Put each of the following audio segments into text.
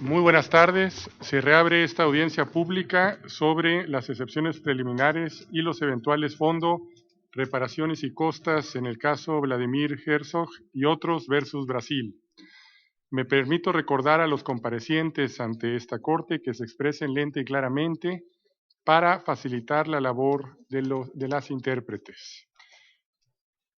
Muy buenas tardes. Se reabre esta audiencia pública sobre las excepciones preliminares y los eventuales fondos, reparaciones y costas en el caso Vladimir Herzog y otros versus Brasil. Me permito recordar a los comparecientes ante esta Corte que se expresen lenta y claramente para facilitar la labor de las intérpretes.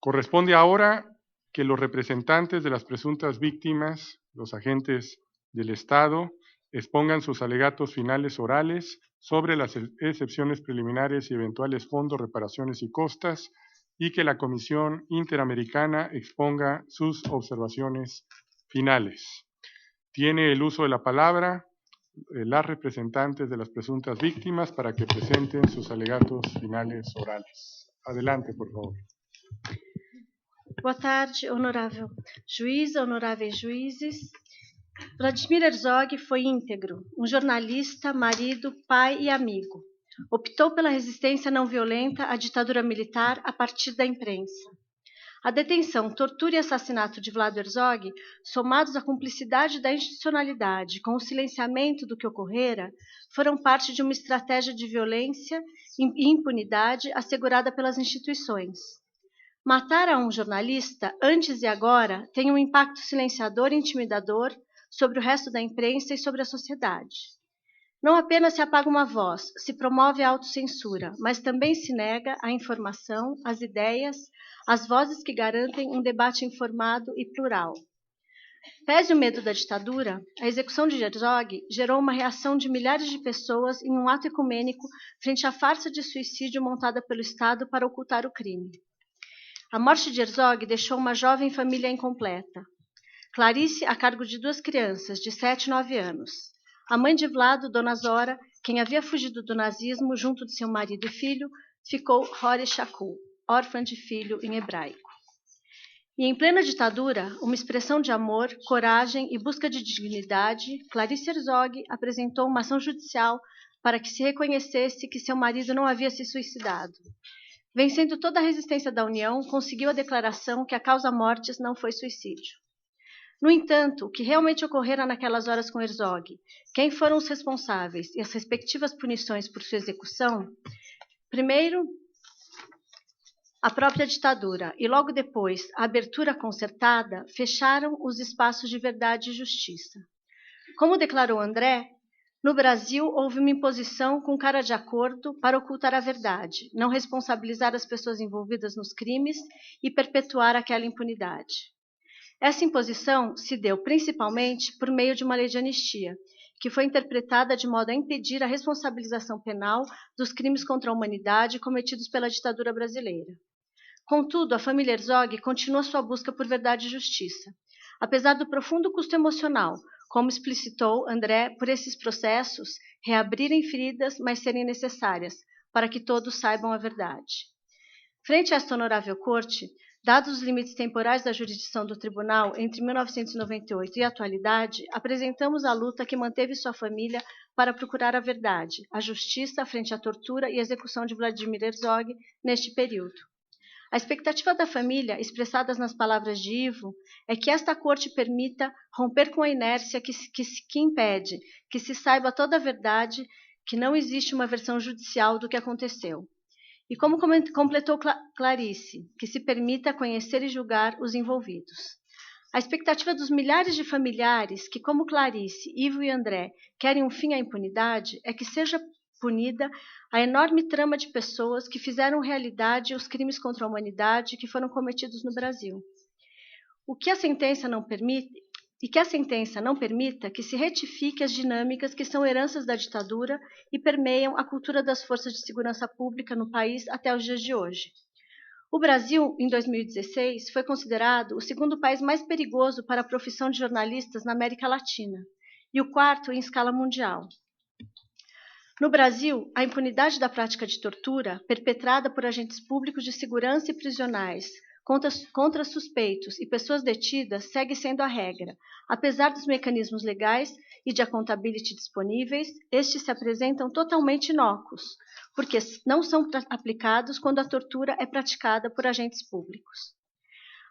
Corresponde ahora que los representantes de las presuntas víctimas, los agentes del Estado, expongan sus alegatos finales orales sobre las excepciones preliminares y eventuales fondos, reparaciones y costas, y que la Comisión Interamericana exponga sus observaciones finales. Tiene el uso de la palabra las representantes de las presuntas víctimas para que presenten sus alegatos finales orales. Adelante, por favor. Boa tarde, honorável juiz, honoráveis juízes. Vladimir Herzog foi íntegro, jornalista, marido, pai e amigo. Optou pela resistência não violenta à ditadura militar a partir da imprensa. A detenção, tortura e assassinato de Vlado Herzog, somados à cumplicidade da institucionalidade com o silenciamento do que ocorrera, foram parte de uma estratégia de violência e impunidade assegurada pelas instituições. Matar a um jornalista, antes e agora, tem um impacto silenciador e intimidador sobre o resto da imprensa e sobre a sociedade. Não apenas se apaga uma voz, se promove a autocensura, mas também se nega a informação, as ideias, as vozes que garantem um debate informado e plural. Pese o medo da ditadura, a execução de Herzog gerou uma reação de milhares de pessoas em um ato ecumênico frente à farsa de suicídio montada pelo Estado para ocultar o crime. A morte de Herzog deixou uma jovem família incompleta. Clarice, a cargo de 2 crianças, de 7 e 9 anos. A mãe de Vlado, Dona Zora, quem havia fugido do nazismo junto de seu marido e filho, ficou Hori Shakul, órfã de filho em hebraico. E em plena ditadura, uma expressão de amor, coragem e busca de dignidade, Clarice Herzog apresentou uma ação judicial para que se reconhecesse que seu marido não havia se suicidado. Vencendo toda a resistência da União, conseguiu a declaração que a causa-mortis não foi suicídio. No entanto, o que realmente ocorrera naquelas horas com Herzog, quem foram os responsáveis e as respectivas punições por sua execução, primeiro, a própria ditadura e logo depois a abertura concertada fecharam os espaços de verdade e justiça. Como declarou André, no Brasil houve uma imposição com cara de acordo para ocultar a verdade, não responsabilizar as pessoas envolvidas nos crimes e perpetuar aquela impunidade. Essa imposição se deu principalmente por meio de uma lei de anistia, que foi interpretada de modo a impedir a responsabilização penal dos crimes contra a humanidade cometidos pela ditadura brasileira. Contudo, a família Herzog continua sua busca por verdade e justiça. Apesar do profundo custo emocional, como explicitou André, por esses processos reabrirem feridas, mas serem necessárias, para que todos saibam a verdade. Frente a esta honorável corte, dados os limites temporais da jurisdição do tribunal entre 1998 e a atualidade, apresentamos a luta que manteve sua família para procurar a verdade, a justiça frente à tortura e execução de Vladimir Herzog neste período. A expectativa da família, expressadas nas palavras de Ivo, é que esta corte permita romper com a inércia que impede que se saiba toda a verdade, que não existe uma versão judicial do que aconteceu. E como completou Clarice, que se permita conhecer e julgar os envolvidos. A expectativa dos milhares de familiares que, como Clarice, Ivo e André, querem um fim à impunidade é que seja punida a enorme trama de pessoas que fizeram realidade os crimes contra a humanidade que foram cometidos no Brasil. Que a sentença não permita que se retifique as dinâmicas que são heranças da ditadura e permeiam a cultura das forças de segurança pública no país até os dias de hoje. O Brasil, em 2016, foi considerado o 2º país mais perigoso para a profissão de jornalistas na América Latina e o 4º em escala mundial. No Brasil, a impunidade da prática de tortura, perpetrada por agentes públicos de segurança e prisionais contra suspeitos e pessoas detidas, segue sendo a regra. Apesar dos mecanismos legais e de accountability disponíveis, estes se apresentam totalmente inócuos, porque não são aplicados quando a tortura é praticada por agentes públicos.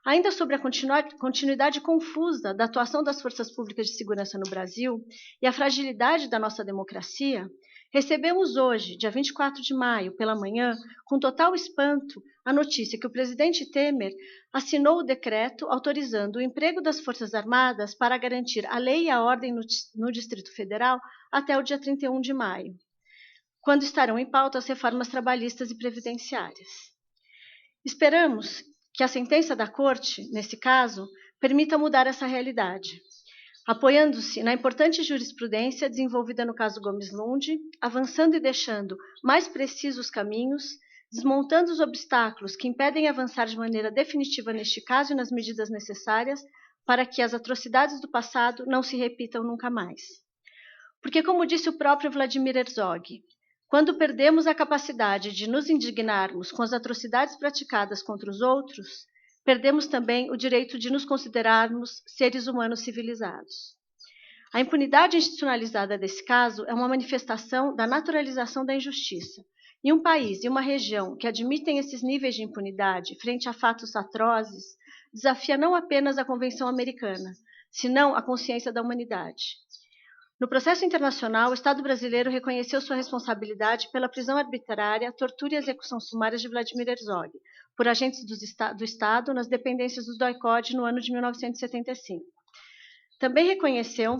Ainda sobre a continuidade confusa da atuação das forças públicas de segurança no Brasil e a fragilidade da nossa democracia, recebemos hoje, dia 24 de maio, pela manhã, com total espanto, a notícia que o presidente Temer assinou o decreto autorizando o emprego das Forças Armadas para garantir a lei e a ordem no Distrito Federal até o dia 31 de maio, quando estarão em pauta as reformas trabalhistas e previdenciárias. Esperamos que a sentença da Corte, nesse caso, permita mudar essa realidade, apoiando-se na importante jurisprudência desenvolvida no caso Gomes Lund, avançando e deixando mais precisos os caminhos, desmontando os obstáculos que impedem avançar de maneira definitiva neste caso e nas medidas necessárias para que as atrocidades do passado não se repitam nunca mais. Porque, como disse o próprio Vladimir Herzog, quando perdemos a capacidade de nos indignarmos com as atrocidades praticadas contra os outros, perdemos também o direito de nos considerarmos seres humanos civilizados. A impunidade institucionalizada desse caso é uma manifestação da naturalização da injustiça. E um país e uma região que admitem esses níveis de impunidade frente a fatos atrozes desafia não apenas a Convenção Americana, senão a consciência da humanidade. No processo internacional, o Estado brasileiro reconheceu sua responsabilidade pela prisão arbitrária, tortura e execução sumária de Vladimir Herzog, por agentes do Estado nas dependências do DOI-CODE no ano de 1975. Também reconheceu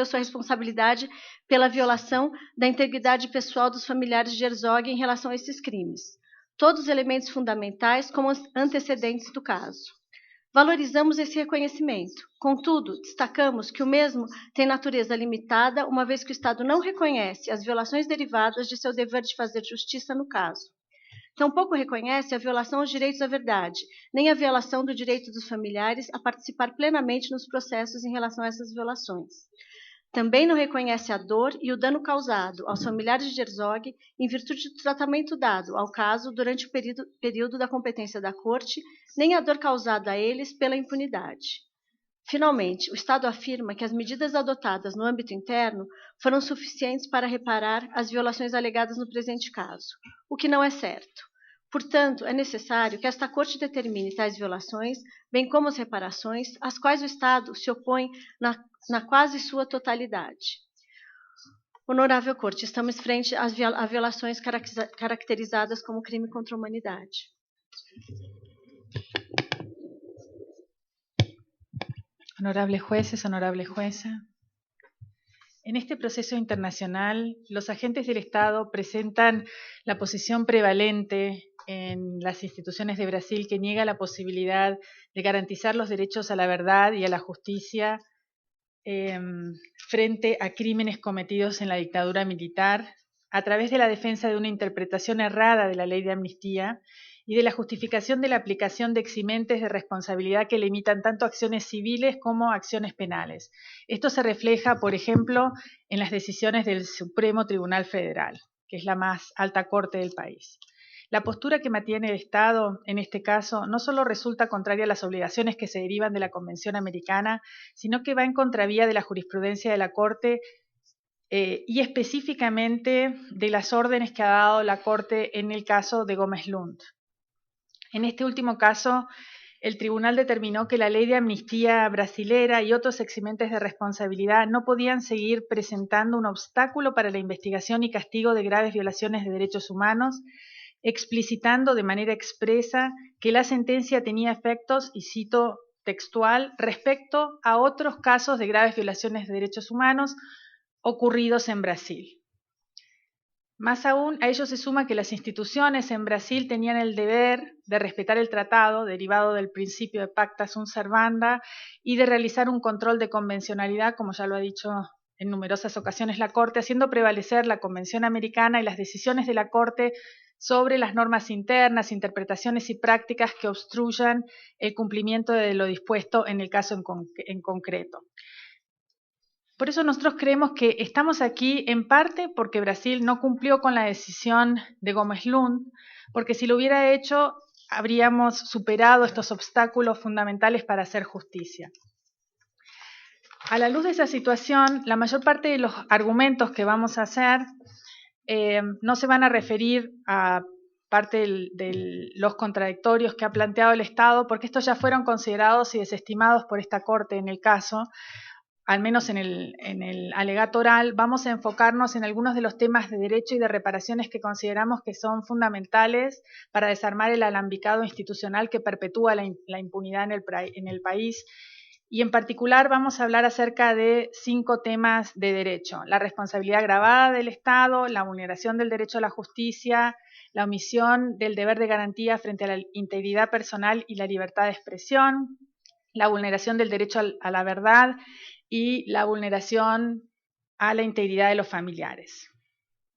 sua responsabilidade pela violação da integridade pessoal dos familiares de Herzog em relação a esses crimes, todos elementos fundamentais como antecedentes do caso. Valorizamos esse reconhecimento. Contudo, destacamos que o mesmo tem natureza limitada, uma vez que o Estado não reconhece as violações derivadas de seu dever de fazer justiça no caso. Tampouco reconhece a violação aos direitos à verdade, nem a violação do direito dos familiares a participar plenamente nos processos em relação a essas violações. Também não reconhece a dor e o dano causado aos familiares de Herzog em virtude do tratamento dado ao caso durante o período da competência da Corte, nem a dor causada a eles pela impunidade. Finalmente, o Estado afirma que as medidas adotadas no âmbito interno foram suficientes para reparar as violações alegadas no presente caso, o que não é certo. Portanto, é necessário que esta Corte determine tais violações, bem como as reparações, às quais o Estado se opõe na quase sua totalidade. Honorável Corte, estamos frente a violações caracterizadas como crime contra a humanidade. Honorables jueces, honorable jueza. En este proceso internacional, los agentes del Estado presentan la posición prevalente en las instituciones de Brasil que niega la posibilidad de garantizar los derechos a la verdad y a la justicia frente a crímenes cometidos en la dictadura militar a través de la defensa de una interpretación errada de la ley de amnistía y de la justificación de la aplicación de eximentes de responsabilidad que limitan tanto acciones civiles como acciones penales. Esto se refleja, por ejemplo, en las decisiones del Supremo Tribunal Federal, que es la más alta corte del país. La postura que mantiene el Estado en este caso no solo resulta contraria a las obligaciones que se derivan de la Convención Americana, sino que va en contravía de la jurisprudencia de la Corte y específicamente de las órdenes que ha dado la Corte en el caso de Gomes Lund. En este último caso, el tribunal determinó que la ley de amnistía brasilera y otros eximentes de responsabilidad no podían seguir presentando un obstáculo para la investigación y castigo de graves violaciones de derechos humanos, explicitando de manera expresa que la sentencia tenía efectos, y cito textual, respecto a otros casos de graves violaciones de derechos humanos ocurridos en Brasil. Más aún, a ello se suma que las instituciones en Brasil tenían el deber de respetar el tratado derivado del principio de pacta sunt servanda y de realizar un control de convencionalidad, como ya lo ha dicho en numerosas ocasiones la Corte, haciendo prevalecer la Convención Americana y las decisiones de la Corte sobre las normas internas, interpretaciones y prácticas que obstruyan el cumplimiento de lo dispuesto en el caso en concreto. Por eso nosotros creemos que estamos aquí en parte porque Brasil no cumplió con la decisión de Gomes Lund, porque si lo hubiera hecho habríamos superado estos obstáculos fundamentales para hacer justicia. A la luz de esa situación, la mayor parte de los argumentos que vamos a hacer no se van a referir a parte de los contradictorios que ha planteado el Estado, porque estos ya fueron considerados y desestimados por esta Corte en el caso, al menos en el alegato oral. Vamos a enfocarnos en algunos de los temas de derecho y de reparaciones que consideramos que son fundamentales para desarmar el alambicado institucional que perpetúa la impunidad en el país. Y en particular vamos a hablar acerca de 5 temas de derecho: la responsabilidad agravada del Estado, la vulneración del derecho a la justicia, la omisión del deber de garantía frente a la integridad personal y la libertad de expresión, la vulneración del derecho a la verdad y la vulneración a la integridad de los familiares.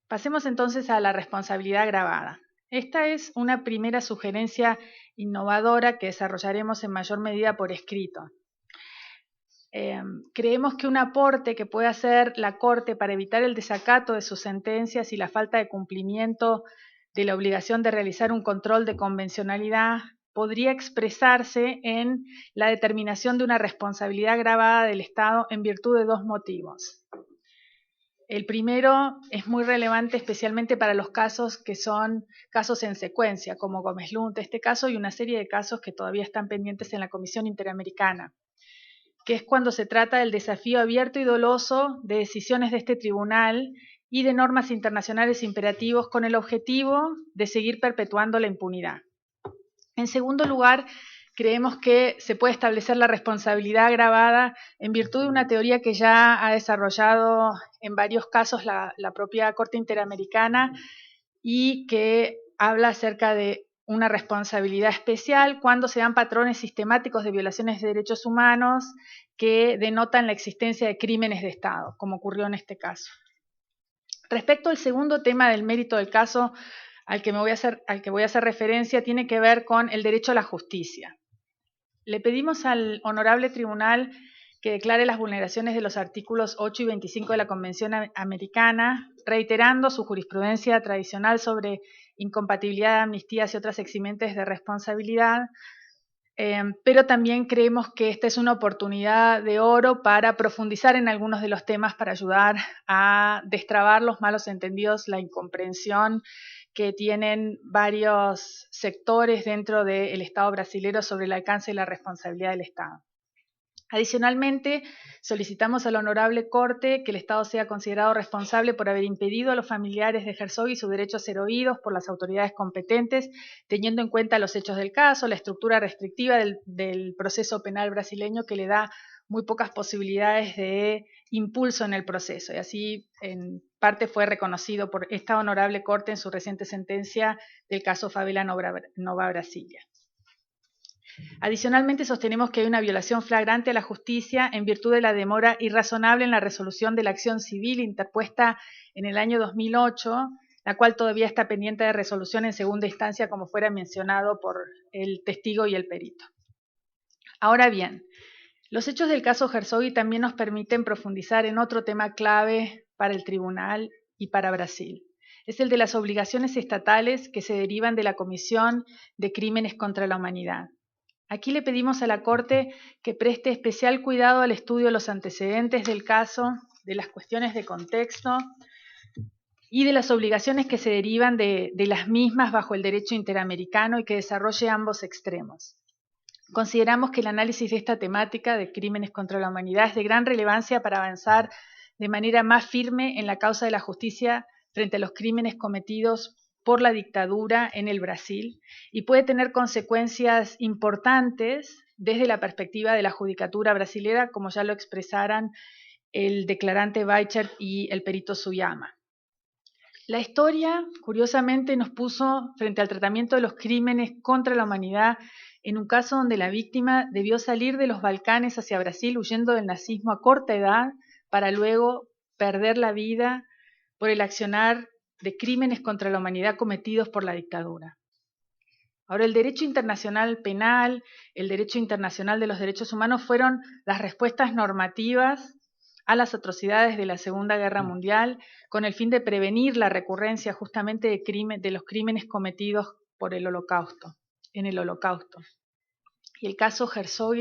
Pasemos entonces a la responsabilidad agravada. Esta es una primera sugerencia innovadora que desarrollaremos en mayor medida por escrito. Creemos que un aporte que puede hacer la Corte para evitar el desacato de sus sentencias y la falta de cumplimiento de la obligación de realizar un control de convencionalidad podría expresarse en la determinación de una responsabilidad agravada del Estado en virtud de 2 motivos. El primero es muy relevante especialmente para los casos que son casos en secuencia, como Gómez Lund, este caso, y una serie de casos que todavía están pendientes en la Comisión Interamericana, que es cuando se trata del desafío abierto y doloso de decisiones de este tribunal y de normas internacionales imperativos con el objetivo de seguir perpetuando la impunidad. En segundo lugar, creemos que se puede establecer la responsabilidad agravada en virtud de una teoría que ya ha desarrollado en varios casos la propia Corte Interamericana y que habla acerca de una responsabilidad especial cuando se dan patrones sistemáticos de violaciones de derechos humanos que denotan la existencia de crímenes de Estado, como ocurrió en este caso. Respecto al segundo tema del mérito del caso al que voy a hacer referencia, tiene que ver con el derecho a la justicia. Le pedimos al Honorable Tribunal que declare las vulneraciones de los artículos 8 y 25 de la Convención Americana, reiterando su jurisprudencia tradicional sobre incompatibilidad de amnistías y otras eximentes de responsabilidad, pero también creemos que esta es una oportunidad de oro para profundizar en algunos de los temas para ayudar a destrabar los malos entendidos, la incomprensión que tienen varios sectores dentro del Estado brasilero sobre el alcance y la responsabilidad del Estado. Adicionalmente, solicitamos a la Honorable Corte que el Estado sea considerado responsable por haber impedido a los familiares de Herzog su derecho a ser oídos por las autoridades competentes, teniendo en cuenta los hechos del caso, la estructura restrictiva del proceso penal brasileño que le da muy pocas posibilidades de impulso en el proceso. Y así, en parte, fue reconocido por esta Honorable Corte en su reciente sentencia del caso Favela Nova Brasilia. Adicionalmente, sostenemos que hay una violación flagrante a la justicia en virtud de la demora irrazonable en la resolución de la acción civil interpuesta en el año 2008, la cual todavía está pendiente de resolución en segunda instancia, como fuera mencionado por el testigo y el perito. Ahora bien, los hechos del caso Herzog también nos permiten profundizar en otro tema clave para el tribunal y para Brasil. Es el de las obligaciones estatales que se derivan de la Comisión de Crímenes contra la Humanidad. Aquí le pedimos a la Corte que preste especial cuidado al estudio de los antecedentes del caso, de las cuestiones de contexto y de las obligaciones que se derivan de las mismas bajo el derecho interamericano y que desarrolle ambos extremos. Consideramos que el análisis de esta temática de crímenes contra la humanidad es de gran relevancia para avanzar de manera más firme en la causa de la justicia frente a los crímenes cometidos por la dictadura en el Brasil y puede tener consecuencias importantes desde la perspectiva de la judicatura brasilera, como ya lo expresaran el declarante Weichert y el perito Suyama. La historia, curiosamente, nos puso frente al tratamiento de los crímenes contra la humanidad en un caso donde la víctima debió salir de los Balcanes hacia Brasil huyendo del nazismo a corta edad para luego perder la vida por el accionar de crímenes contra la humanidad cometidos por la dictadura. Ahora, el derecho internacional penal, el derecho internacional de los derechos humanos fueron las respuestas normativas a las atrocidades de la Segunda Guerra Mundial con el fin de prevenir la recurrencia justamente de los crímenes cometidos por el Holocausto, en el Holocausto. Y el caso Herzog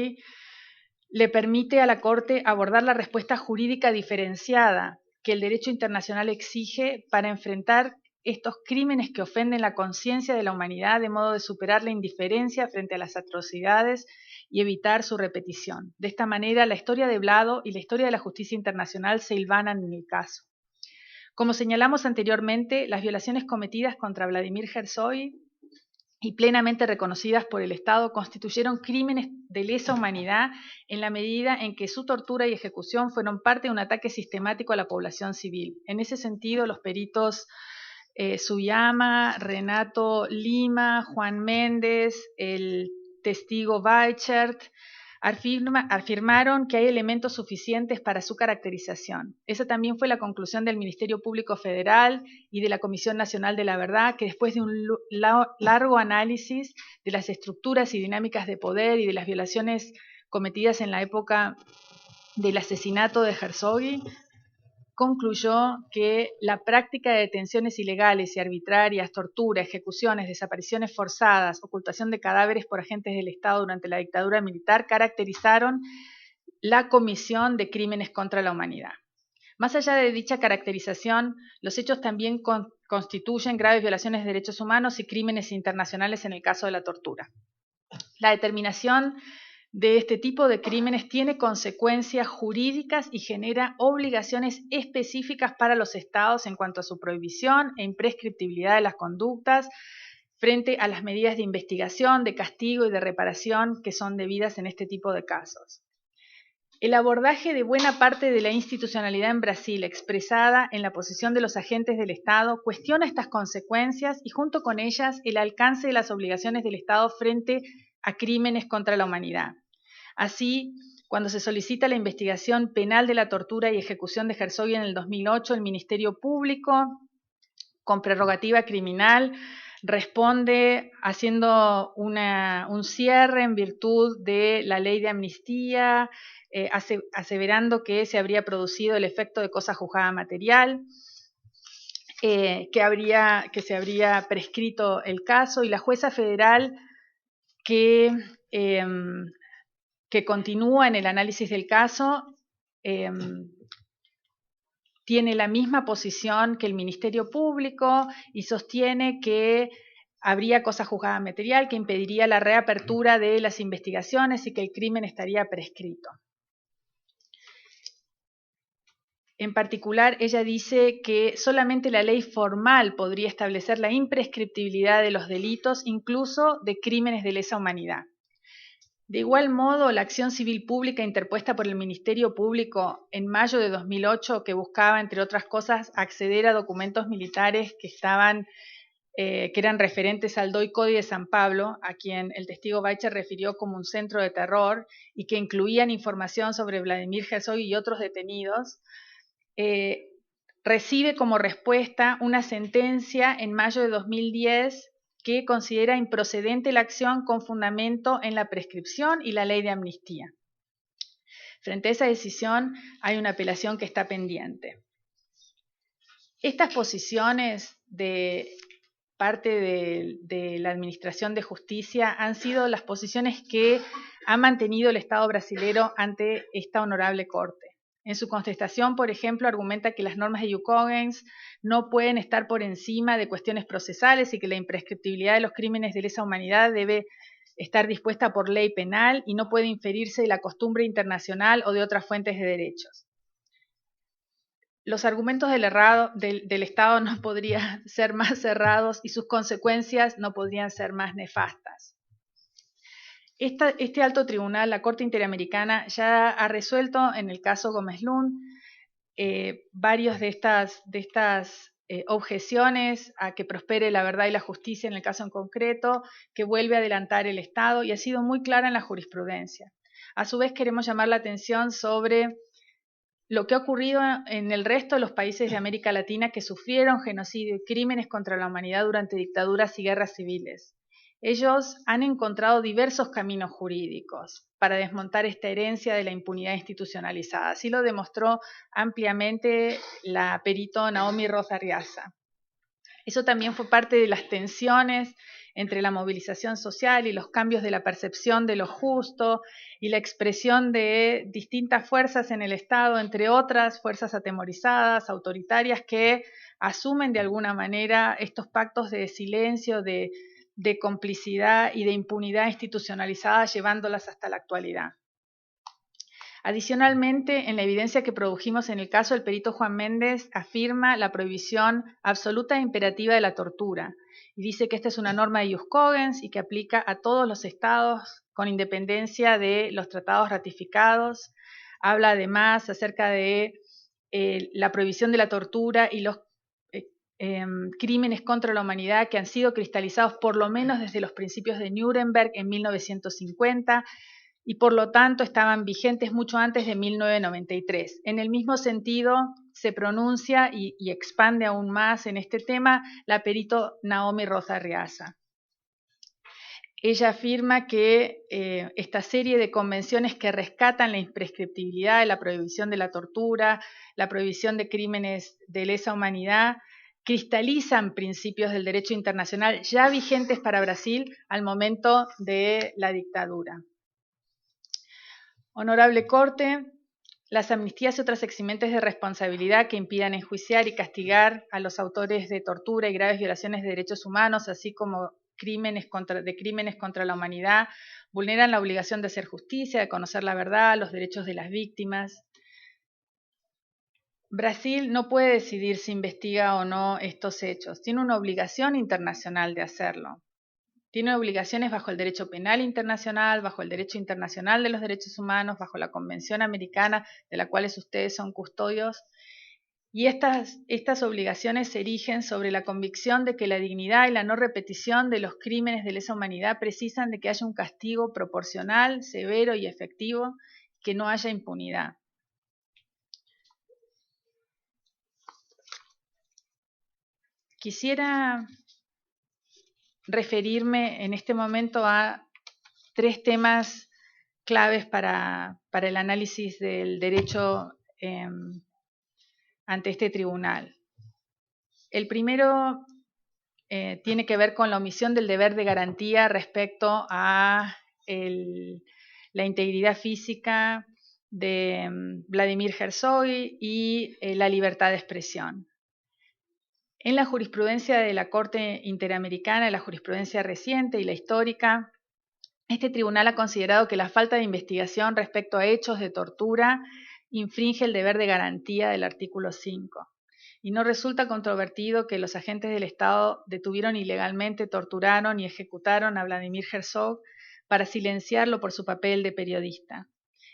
le permite a la Corte abordar la respuesta jurídica diferenciada que el derecho internacional exige para enfrentar estos crímenes que ofenden la conciencia de la humanidad, de modo de superar la indiferencia frente a las atrocidades y evitar su repetición. De esta manera, la historia de Vlado y la historia de la justicia internacional se hilvanan en el caso. Como señalamos anteriormente, las violaciones cometidas contra Vladimir Herzog y plenamente reconocidas por el Estado constituyeron crímenes de lesa humanidad en la medida en que su tortura y ejecución fueron parte de un ataque sistemático a la población civil. En ese sentido, los peritos Suyama, Renato Lima, Juan Méndez, el testigo Weichert, afirmaron que hay elementos suficientes para su caracterización. Esa también fue la conclusión del Ministerio Público Federal y de la Comisión Nacional de la Verdad, que después de un largo análisis de las estructuras y dinámicas de poder y de las violaciones cometidas en la época del asesinato de Herzog, concluyó que la práctica de detenciones ilegales y arbitrarias, tortura, ejecuciones, desapariciones forzadas, ocultación de cadáveres por agentes del Estado durante la dictadura militar caracterizaron la comisión de crímenes contra la humanidad. Más allá de dicha caracterización, los hechos también constituyen graves violaciones de derechos humanos y crímenes internacionales en el caso de la tortura. La determinación de este tipo de crímenes tiene consecuencias jurídicas y genera obligaciones específicas para los estados en cuanto a su prohibición e imprescriptibilidad de las conductas frente a las medidas de investigación, de castigo y de reparación que son debidas en este tipo de casos. El abordaje de buena parte de la institucionalidad en Brasil, expresada en la posición de los agentes del Estado, cuestiona estas consecuencias y junto con ellas el alcance de las obligaciones del Estado frente a crímenes contra la humanidad. Así, cuando se solicita la investigación penal de la tortura y ejecución de Herzog en el 2008, el Ministerio Público, con prerrogativa criminal, responde haciendo un cierre en virtud de la ley de amnistía, aseverando que se habría producido el efecto de cosa juzgada material, que se habría prescrito el caso, y la jueza federal que continúa en el análisis del caso tiene la misma posición que el Ministerio Público y sostiene que habría cosa juzgada material que impediría la reapertura de las investigaciones y que el crimen estaría prescrito. En particular, ella dice que solamente la ley formal podría establecer la imprescriptibilidad de los delitos, incluso de crímenes de lesa humanidad. De igual modo, la acción civil pública interpuesta por el Ministerio Público en mayo de 2008, que buscaba, entre otras cosas, acceder a documentos militares que eran referentes al DOI-CODI de San Pablo, a quien el testigo Weichert refirió como un centro de terror y que incluían información sobre Vladimir Herzog y otros detenidos, recibe como respuesta una sentencia en mayo de 2010 que considera improcedente la acción con fundamento en la prescripción y la ley de amnistía. Frente a esa decisión hay una apelación que está pendiente. Estas posiciones de parte de la Administración de Justicia han sido las posiciones que ha mantenido el Estado brasilero ante esta honorable Corte. En su contestación, por ejemplo, argumenta que las normas de Yukogens no pueden estar por encima de cuestiones procesales y que la imprescriptibilidad de los crímenes de lesa humanidad debe estar dispuesta por ley penal y no puede inferirse de la costumbre internacional o de otras fuentes de derechos. Los argumentos del Estado no podrían ser más cerrados y sus consecuencias no podrían ser más nefastas. Este alto tribunal, la Corte Interamericana, ya ha resuelto en el caso Gómez Lund varios de estas objeciones a que prospere la verdad y la justicia en el caso en concreto, que vuelve a adelantar el Estado y ha sido muy clara en la jurisprudencia. A su vez, queremos llamar la atención sobre lo que ha ocurrido en el resto de los países de América Latina que sufrieron genocidio y crímenes contra la humanidad durante dictaduras y guerras civiles. Ellos han encontrado diversos caminos jurídicos para desmontar esta herencia de la impunidad institucionalizada. Así lo demostró ampliamente la perito Naomi Rosa Arriaza. Eso también fue parte de las tensiones entre la movilización social y los cambios de la percepción de lo justo y la expresión de distintas fuerzas en el Estado, entre otras fuerzas atemorizadas, autoritarias, que asumen de alguna manera estos pactos de silencio, de complicidad y de impunidad institucionalizada, llevándolas hasta la actualidad. Adicionalmente, en la evidencia que produjimos en el caso, el perito Juan Méndez afirma la prohibición absoluta e imperativa de la tortura y dice que esta es una norma de ius cogens y que aplica a todos los estados con independencia de los tratados ratificados. Habla además acerca de la prohibición de la tortura y los crímenes contra la humanidad que han sido cristalizados por lo menos desde los principios de Nuremberg en 1950 y por lo tanto estaban vigentes mucho antes de 1993. En el mismo sentido se pronuncia y expande aún más en este tema la perito Naomi Rosa Arriaza. Ella afirma que esta serie de convenciones que rescatan la imprescriptibilidad de la prohibición de la tortura, la prohibición de crímenes de lesa humanidad, cristalizan principios del derecho internacional ya vigentes para Brasil al momento de la dictadura. Honorable Corte, las amnistías y otras eximentes de responsabilidad que impidan enjuiciar y castigar a los autores de tortura y graves violaciones de derechos humanos, así como crímenes contra la humanidad, vulneran la obligación de hacer justicia, de conocer la verdad, los derechos de las víctimas. Brasil no puede decidir si investiga o no estos hechos, tiene una obligación internacional de hacerlo. Tiene obligaciones bajo el derecho penal internacional, bajo el derecho internacional de los derechos humanos, bajo la Convención Americana, de la cual ustedes son custodios. Y estas obligaciones se erigen sobre la convicción de que la dignidad y la no repetición de los crímenes de lesa humanidad precisan de que haya un castigo proporcional, severo y efectivo, que no haya impunidad. Quisiera referirme en este momento a tres temas claves para el análisis del derecho ante este tribunal. El primero tiene que ver con la omisión del deber de garantía respecto a la integridad física de Vladimir Herzog y la libertad de expresión. En la jurisprudencia de la Corte Interamericana, la jurisprudencia reciente y la histórica, este tribunal ha considerado que la falta de investigación respecto a hechos de tortura infringe el deber de garantía del artículo 5. Y no resulta controvertido que los agentes del Estado detuvieron ilegalmente, torturaron y ejecutaron a Vladimir Herzog para silenciarlo por su papel de periodista.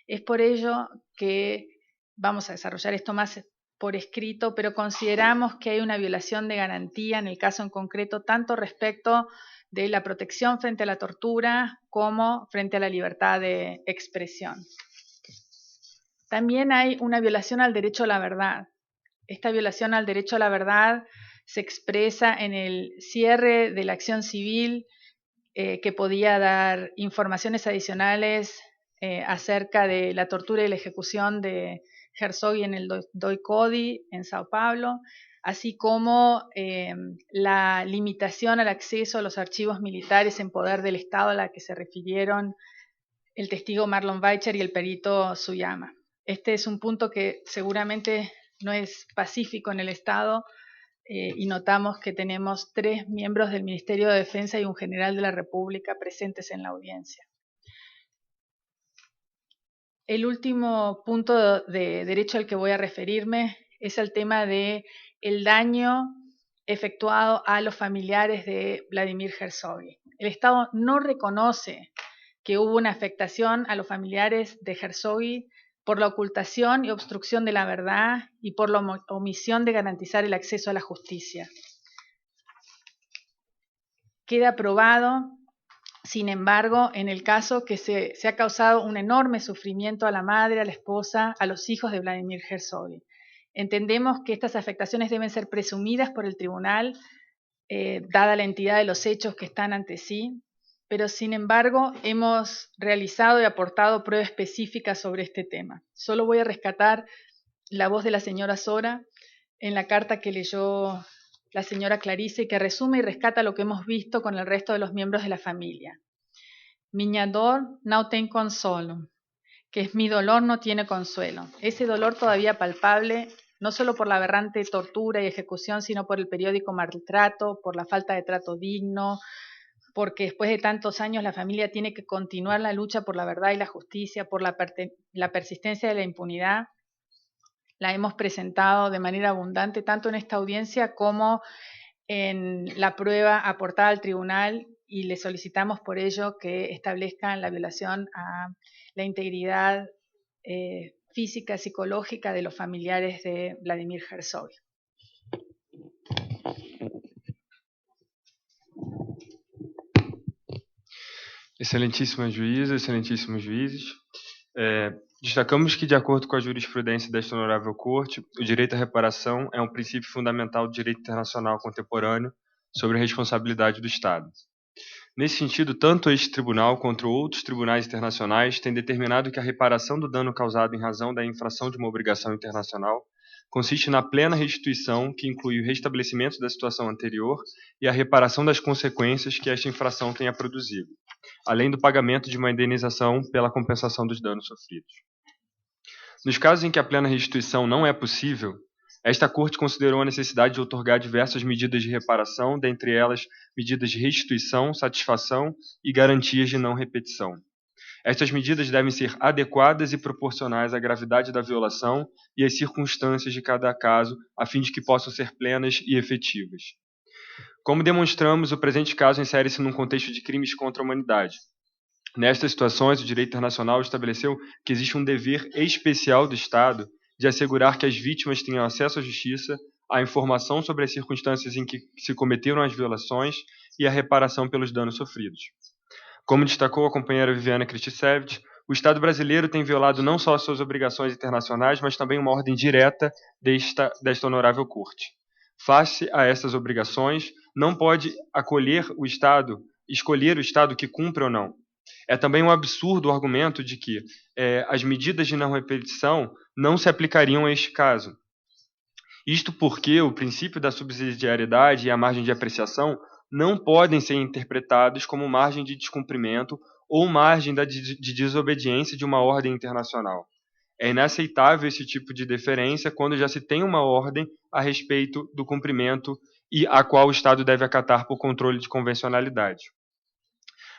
Es por ello que vamos a desarrollar esto más por escrito, pero consideramos que hay una violación de garantía en el caso en concreto, tanto respecto de la protección frente a la tortura como frente a la libertad de expresión. También hay una violación al derecho a la verdad. Esta violación al derecho a la verdad se expresa en el cierre de la acción civil que podía dar informaciones adicionales acerca de la tortura y la ejecución de Herzog en el DOI-CODI en Sao Paulo, así como la limitación al acceso a los archivos militares en poder del Estado a la que se refirieron el testigo Marlon Weicher y el perito Suyama. Este es un punto que seguramente no es pacífico en el Estado y notamos que tenemos 3 miembros del Ministerio de Defensa y un general de la República presentes en la audiencia. El último punto de derecho al que voy a referirme es el tema del daño efectuado a los familiares de Vladimir Herzog. El Estado no reconoce que hubo una afectación a los familiares de Herzog por la ocultación y obstrucción de la verdad y por la omisión de garantizar el acceso a la justicia. Queda probado, sin embargo, en el caso que se ha causado un enorme sufrimiento a la madre, a la esposa, a los hijos de Vladimir Herzog. Entendemos que estas afectaciones deben ser presumidas por el tribunal, dada la entidad de los hechos que están ante sí, pero sin embargo hemos realizado y aportado pruebas específicas sobre este tema. Solo voy a rescatar la voz de la señora Sora en la carta que leyó la señora Clarice, que resume y rescata lo que hemos visto con el resto de los miembros de la familia. Minha dor não tem consolo, que es mi dolor no tiene consuelo. Ese dolor todavía palpable, no solo por la aberrante tortura y ejecución, sino por el periódico maltrato, por la falta de trato digno, porque después de tantos años la familia tiene que continuar la lucha por la verdad y la justicia, por la persistencia de la impunidad. La hemos presentado de manera abundante tanto en esta audiencia como en la prueba aportada al tribunal, y le solicitamos por ello que establezcan la violación a la integridad física, psicológica de los familiares de Vladimir Herzog. Excelentíssima juíza, excelentíssimos juízes, destacamos que, de acordo com a jurisprudência desta honorável corte, o direito à reparação é um princípio fundamental do direito internacional contemporâneo sobre a responsabilidade do Estado. Nesse sentido, tanto este tribunal quanto outros tribunais internacionais têm determinado que a reparação do dano causado em razão da infração de uma obrigação internacional consiste na plena restituição, que inclui o restabelecimento da situação anterior e a reparação das consequências que esta infração tenha produzido, além do pagamento de uma indenização pela compensação dos danos sofridos. Nos casos em que a plena restituição não é possível, esta Corte considerou a necessidade de outorgar diversas medidas de reparação, dentre elas medidas de restituição, satisfação e garantias de não repetição. Estas medidas devem ser adequadas e proporcionais à gravidade da violação e às circunstâncias de cada caso, a fim de que possam ser plenas e efetivas. Como demonstramos, o presente caso insere-se num contexto de crimes contra a humanidade. Nestas situações, o direito internacional estabeleceu que existe um dever especial do Estado de assegurar que as vítimas tenham acesso à justiça, à informação sobre as circunstâncias em que se cometeram as violações e à reparação pelos danos sofridos. Como destacou a companheira Viviana Kristisevich, o Estado brasileiro tem violado não só suas obrigações internacionais, mas também uma ordem direta desta honorável Corte. Face a essas obrigações, não pode escolher o Estado que cumpre ou não. É também um absurdo o argumento de que as medidas de não repetição não se aplicariam a este caso. Isto porque o princípio da subsidiariedade e a margem de apreciação não podem ser interpretados como margem de descumprimento ou margem de desobediência de uma ordem internacional. É inaceitável esse tipo de deferência quando já se tem uma ordem a respeito do cumprimento e a qual o Estado deve acatar por controle de convencionalidade.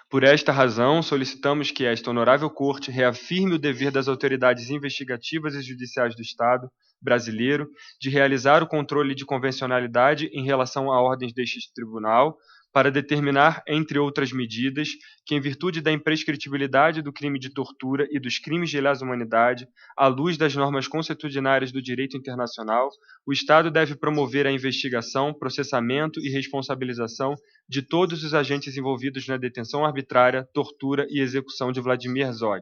Por esta razão, solicitamos que esta honorável Corte reafirme o dever das autoridades investigativas e judiciais do Estado brasileiro de realizar o controle de convencionalidade em relação a ordens deste tribunal, para determinar, entre outras medidas, que, em virtude da imprescritibilidade do crime de tortura e dos crimes de lesa humanidade, à luz das normas consuetudinárias do direito internacional, o Estado deve promover a investigação, processamento e responsabilização de todos os agentes envolvidos na detenção arbitrária, tortura e execução de Vladimir Herzog,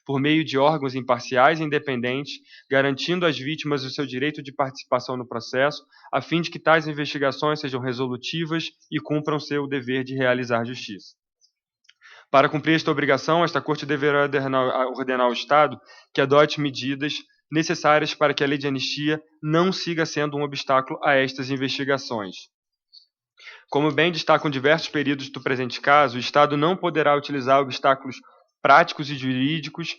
por meio de órgãos imparciais e independentes, garantindo às vítimas o seu direito de participação no processo, a fim de que tais investigações sejam resolutivas e cumpram seu dever de realizar justiça. Para cumprir esta obrigação, esta Corte deverá ordenar ao Estado que adote medidas necessárias para que a lei de anistia não siga sendo um obstáculo a estas investigações. Como bem destacam diversos períodos do presente caso, o Estado não poderá utilizar obstáculos práticos e jurídicos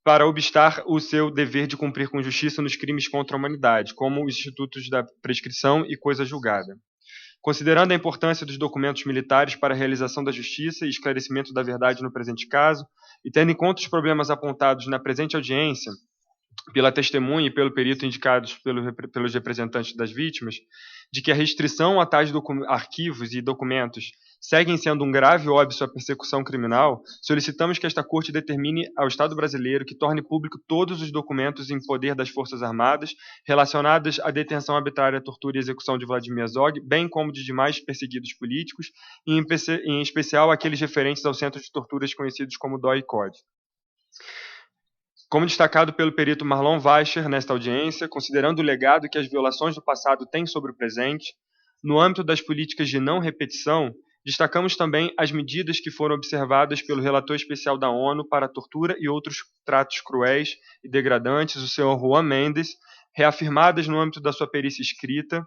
para obstar o seu dever de cumprir com justiça nos crimes contra a humanidade, como os institutos da prescrição e coisa julgada. Considerando a importância dos documentos militares para a realização da justiça e esclarecimento da verdade no presente caso, e tendo em conta os problemas apontados na presente audiência, pela testemunha e pelo perito indicados pelos representantes das vítimas, de que a restrição a tais arquivos e documentos seguem sendo um grave óbice à persecução criminal, solicitamos que esta Corte determine ao Estado brasileiro que torne público todos os documentos em poder das Forças Armadas relacionados à detenção arbitrária, tortura e execução de Vladimir Herzog, bem como de demais perseguidos políticos, e em especial aqueles referentes ao centro de torturas conhecidos como DOI e COD. Como destacado pelo perito Marlon Weicher nesta audiência, considerando o legado que as violações do passado têm sobre o presente, no âmbito das políticas de não repetição, destacamos também as medidas que foram observadas pelo relator especial da ONU para a tortura e outros tratos cruéis e degradantes, o senhor Juan Mendes, reafirmadas no âmbito da sua perícia escrita,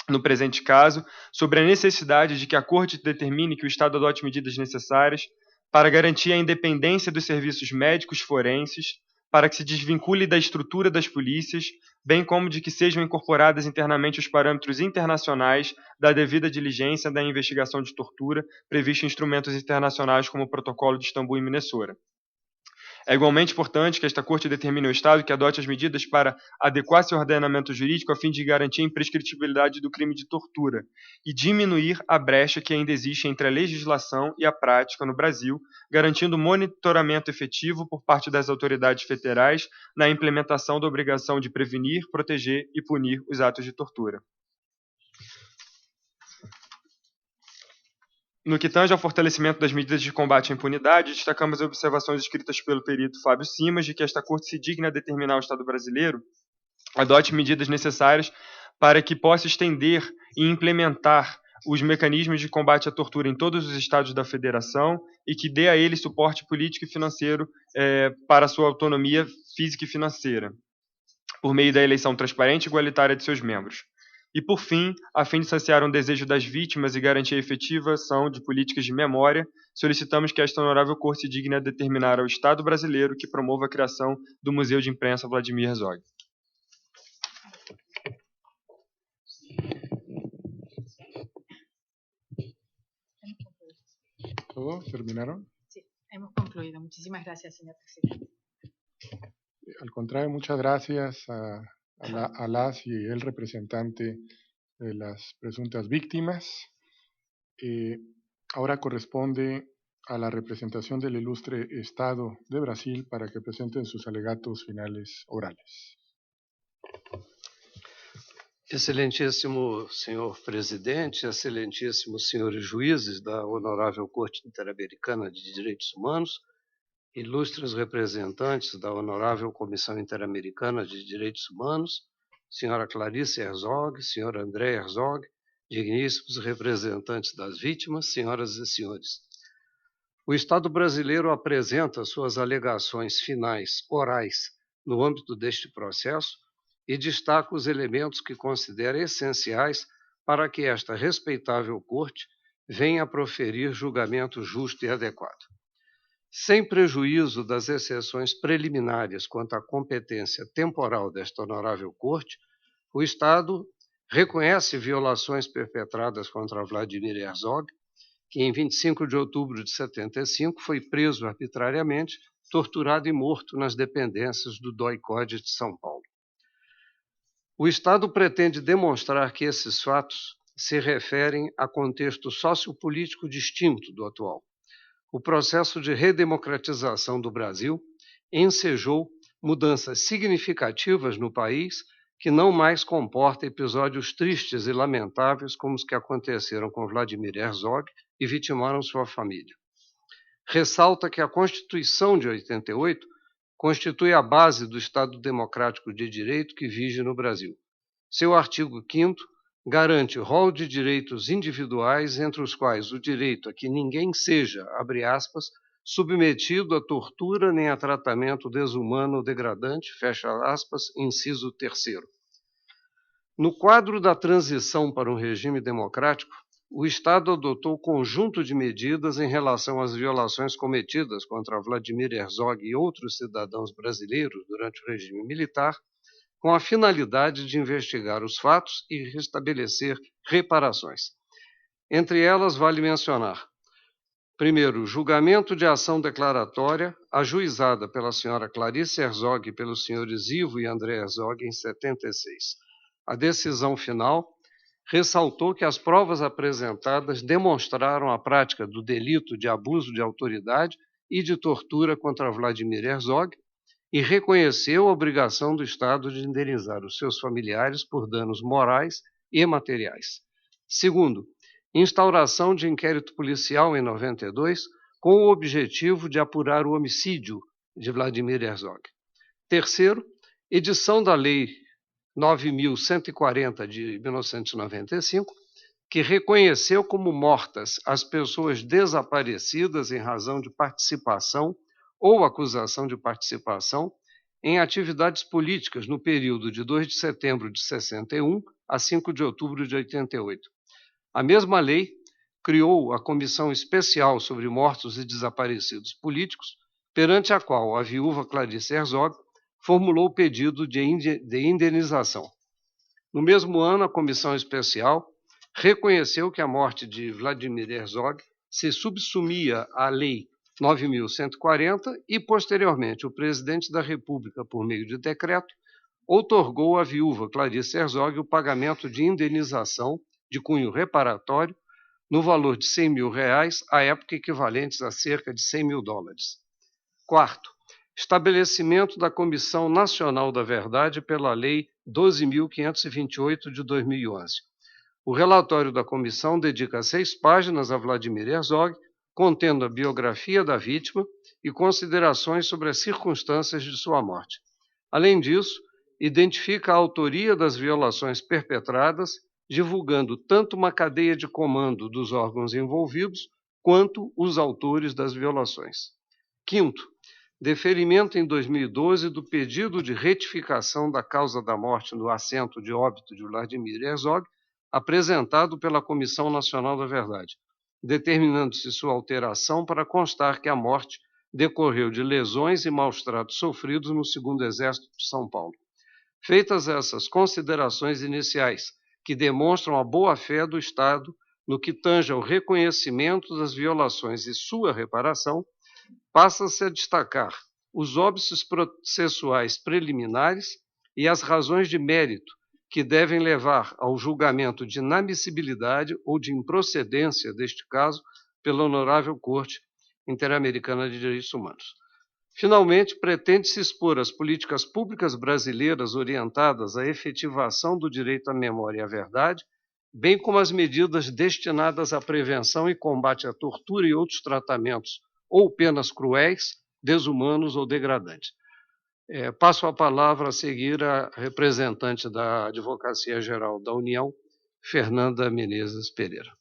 no presente caso, sobre a necessidade de que a Corte determine que o Estado adote medidas necessárias para garantir a independência dos serviços médicos forenses, para que se desvincule da estrutura das polícias, bem como de que sejam incorporadas internamente os parâmetros internacionais da devida diligência da investigação de tortura previsto em instrumentos internacionais como o Protocolo de Istambul e Minnesota. É igualmente importante que esta Corte determine ao Estado que adote as medidas para adequar seu ordenamento jurídico a fim de garantir a imprescritibilidade do crime de tortura e diminuir a brecha que ainda existe entre a legislação e a prática no Brasil, garantindo monitoramento efetivo por parte das autoridades federais na implementação da obrigação de prevenir, proteger e punir os atos de tortura. No que tange ao fortalecimento das medidas de combate à impunidade, destacamos as observações escritas pelo perito Fábio Simas de que esta Corte se digna a determinar ao Estado brasileiro adote medidas necessárias para que possa estender e implementar os mecanismos de combate à tortura em todos os estados da Federação e que dê a eles suporte político e financeiro para a sua autonomia física e financeira, por meio da eleição transparente e igualitária de seus membros. E, por fim, a fim de saciar um desejo das vítimas e garantir a efetivação de políticas de memória, solicitamos que esta honorável Corte se digne a determinar ao Estado brasileiro que promova a criação do Museu de Imprensa Vladimir Herzog. ¿Todo? ¿Terminaron? Sí, hemos concluido. Muchísimas gracias, señor presidente. Al contrario, muchas gracias a las y el representante de las presuntas víctimas. Ahora corresponde a la representación del ilustre Estado de Brasil para que presenten sus alegatos finales orales. Excelentíssimo senhor presidente, excelentíssimos senhores juízes da Honorável Corte Interamericana de Direitos Humanos, ilustres representantes da Honorável Comissão Interamericana de Direitos Humanos, senhora Clarice Herzog, senhor André Herzog, digníssimos representantes das vítimas, senhoras e senhores. O Estado brasileiro apresenta suas alegações finais orais no âmbito deste processo e destaca os elementos que considera essenciais para que esta respeitável Corte venha a proferir julgamento justo e adequado. Sem prejuízo das exceções preliminares quanto à competência temporal desta honorável Corte, o Estado reconhece violações perpetradas contra Vladimir Herzog, que em 25 de outubro de 75 foi preso arbitrariamente, torturado e morto nas dependências do DOI-CODE de São Paulo. O Estado pretende demonstrar que esses fatos se referem a contexto sociopolítico distinto do atual. O processo de redemocratização do Brasil ensejou mudanças significativas no país que não mais comporta episódios tristes e lamentáveis como os que aconteceram com Vladimir Herzog e vitimaram sua família. Ressalta que a Constituição de 88 constitui a base do Estado democrático de direito que vige no Brasil. Seu artigo 5º garante rol de direitos individuais, entre os quais o direito a que ninguém seja, abre aspas, submetido a tortura nem a tratamento desumano ou degradante, fecha aspas, inciso 3º. No quadro da transição para um regime democrático, o Estado adotou conjunto de medidas em relação às violações cometidas contra Vladimir Herzog e outros cidadãos brasileiros durante o regime militar, com a finalidade de investigar os fatos e restabelecer reparações. Entre elas, vale mencionar: primeiro, julgamento de ação declaratória ajuizada pela senhora Clarice Herzog e pelos senhores Ivo e André Herzog em 76. A decisão final ressaltou que as provas apresentadas demonstraram a prática do delito de abuso de autoridade e de tortura contra Vladimir Herzog e reconheceu a obrigação do Estado de indenizar os seus familiares por danos morais e materiais. Segundo, instauração de inquérito policial em 92 com o objetivo de apurar o homicídio de Vladimir Herzog. Terceiro, edição da Lei 9.140 de 1995, que reconheceu como mortas as pessoas desaparecidas em razão de participação ou acusação de participação em atividades políticas no período de 2 de setembro de 61 a 5 de outubro de 88. A mesma lei criou a Comissão Especial sobre Mortos e Desaparecidos Políticos, perante a qual a viúva Clarice Herzog formulou o pedido de indenização. No mesmo ano, a Comissão Especial reconheceu que a morte de Vladimir Herzog se subsumia à Lei 9.140 e, posteriormente, o presidente da República, por meio de decreto, outorgou à viúva Clarice Herzog o pagamento de indenização de cunho reparatório no valor de R$100 mil, à época equivalentes a cerca de $100 mil. Quarto, estabelecimento da Comissão Nacional da Verdade pela Lei 12.528 de 2011. O relatório da comissão dedica 6 páginas a Vladimir Herzog, contendo a biografia da vítima e considerações sobre as circunstâncias de sua morte. Além disso, identifica a autoria das violações perpetradas, divulgando tanto uma cadeia de comando dos órgãos envolvidos, quanto os autores das violações. Quinto, deferimento em 2012 do pedido de retificação da causa da morte no assento de óbito de Vladimir Herzog, apresentado pela Comissão Nacional da Verdade, determinando-se sua alteração para constar que a morte decorreu de lesões e maus-tratos sofridos no 2º Exército de São Paulo. Feitas essas considerações iniciais, que demonstram a boa-fé do Estado no que tange ao reconhecimento das violações e sua reparação, passa-se a destacar os óbices processuais preliminares e as razões de mérito que devem levar ao julgamento de inadmissibilidade ou de improcedência deste caso pela Honorável Corte Interamericana de Direitos Humanos. Finalmente, pretende-se expor as políticas públicas brasileiras orientadas à efetivação do direito à memória e à verdade, bem como as medidas destinadas à prevenção e combate à tortura e outros tratamentos ou penas cruéis, desumanos ou degradantes. Passo a palavra a seguir à representante da Advocacia Geral da União, Fernanda Menezes Pereira.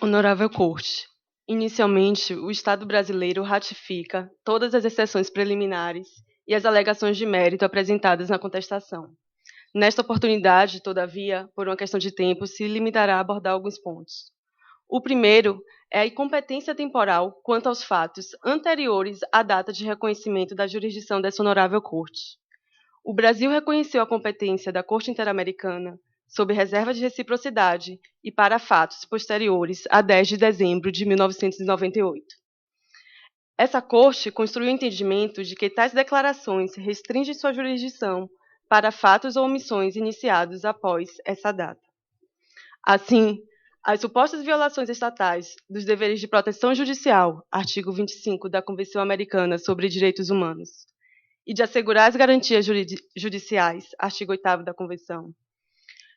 Honorável Corte, inicialmente, o Estado brasileiro ratifica todas as exceções preliminares e as alegações de mérito apresentadas na contestação. Nesta oportunidade, todavia, por uma questão de tempo, se limitará a abordar alguns pontos. O primeiro é a incompetência temporal quanto aos fatos anteriores à data de reconhecimento da jurisdição dessa Honorável Corte. O Brasil reconheceu a competência da Corte Interamericana sob reserva de reciprocidade e para fatos posteriores a 10 de dezembro de 1998. Essa Corte construiu o entendimento de que tais declarações restringem sua jurisdição para fatos ou omissões iniciados após essa data. Assim, as supostas violações estatais dos deveres de proteção judicial, artigo 25 da Convenção Americana sobre Direitos Humanos, e de assegurar as garantias judiciais, artigo 8º da Convenção,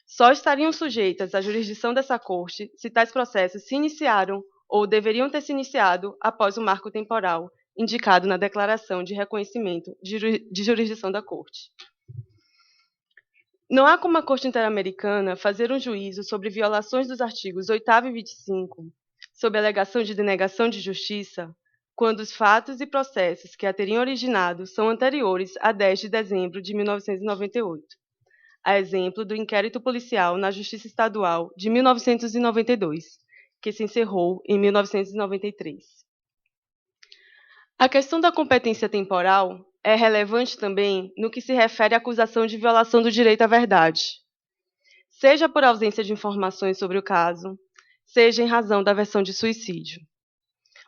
só estariam sujeitas à jurisdição dessa Corte se tais processos se iniciaram ou deveriam ter se iniciado após o marco temporal indicado na Declaração de Reconhecimento de Jurisdição da Corte. Não há como a Corte Interamericana fazer um juízo sobre violações dos artigos 8º e 25, sob alegação de denegação de justiça, quando os fatos e processos que a teriam originado são anteriores a 10 de dezembro de 1998. A exemplo do inquérito policial na Justiça Estadual de 1992, que se encerrou em 1993. A questão da competência temporal é relevante também no que se refere à acusação de violação do direito à verdade, seja por ausência de informações sobre o caso, seja em razão da versão de suicídio,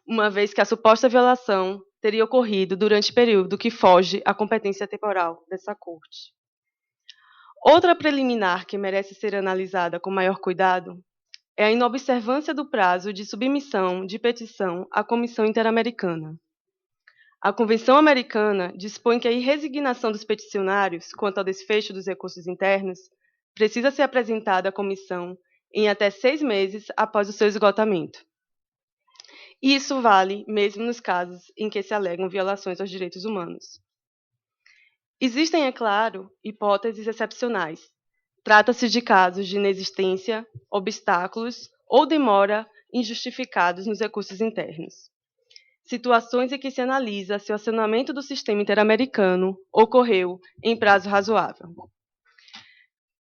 uma vez que a suposta violação teria ocorrido durante período que foge à competência temporal dessa Corte. Outra preliminar que merece ser analisada com maior cuidado é a inobservância do prazo de submissão de petição à Comissão Interamericana. A Convenção Americana dispõe que a irresignação dos peticionários quanto ao desfecho dos recursos internos precisa ser apresentada à Comissão em até 6 meses após o seu esgotamento. Isso vale mesmo nos casos em que se alegam violações aos direitos humanos. Existem, é claro, hipóteses excepcionais. Trata-se de casos de inexistência, obstáculos ou demora injustificados nos recursos internos. Situações em que se analisa se o acionamento do sistema interamericano ocorreu em prazo razoável.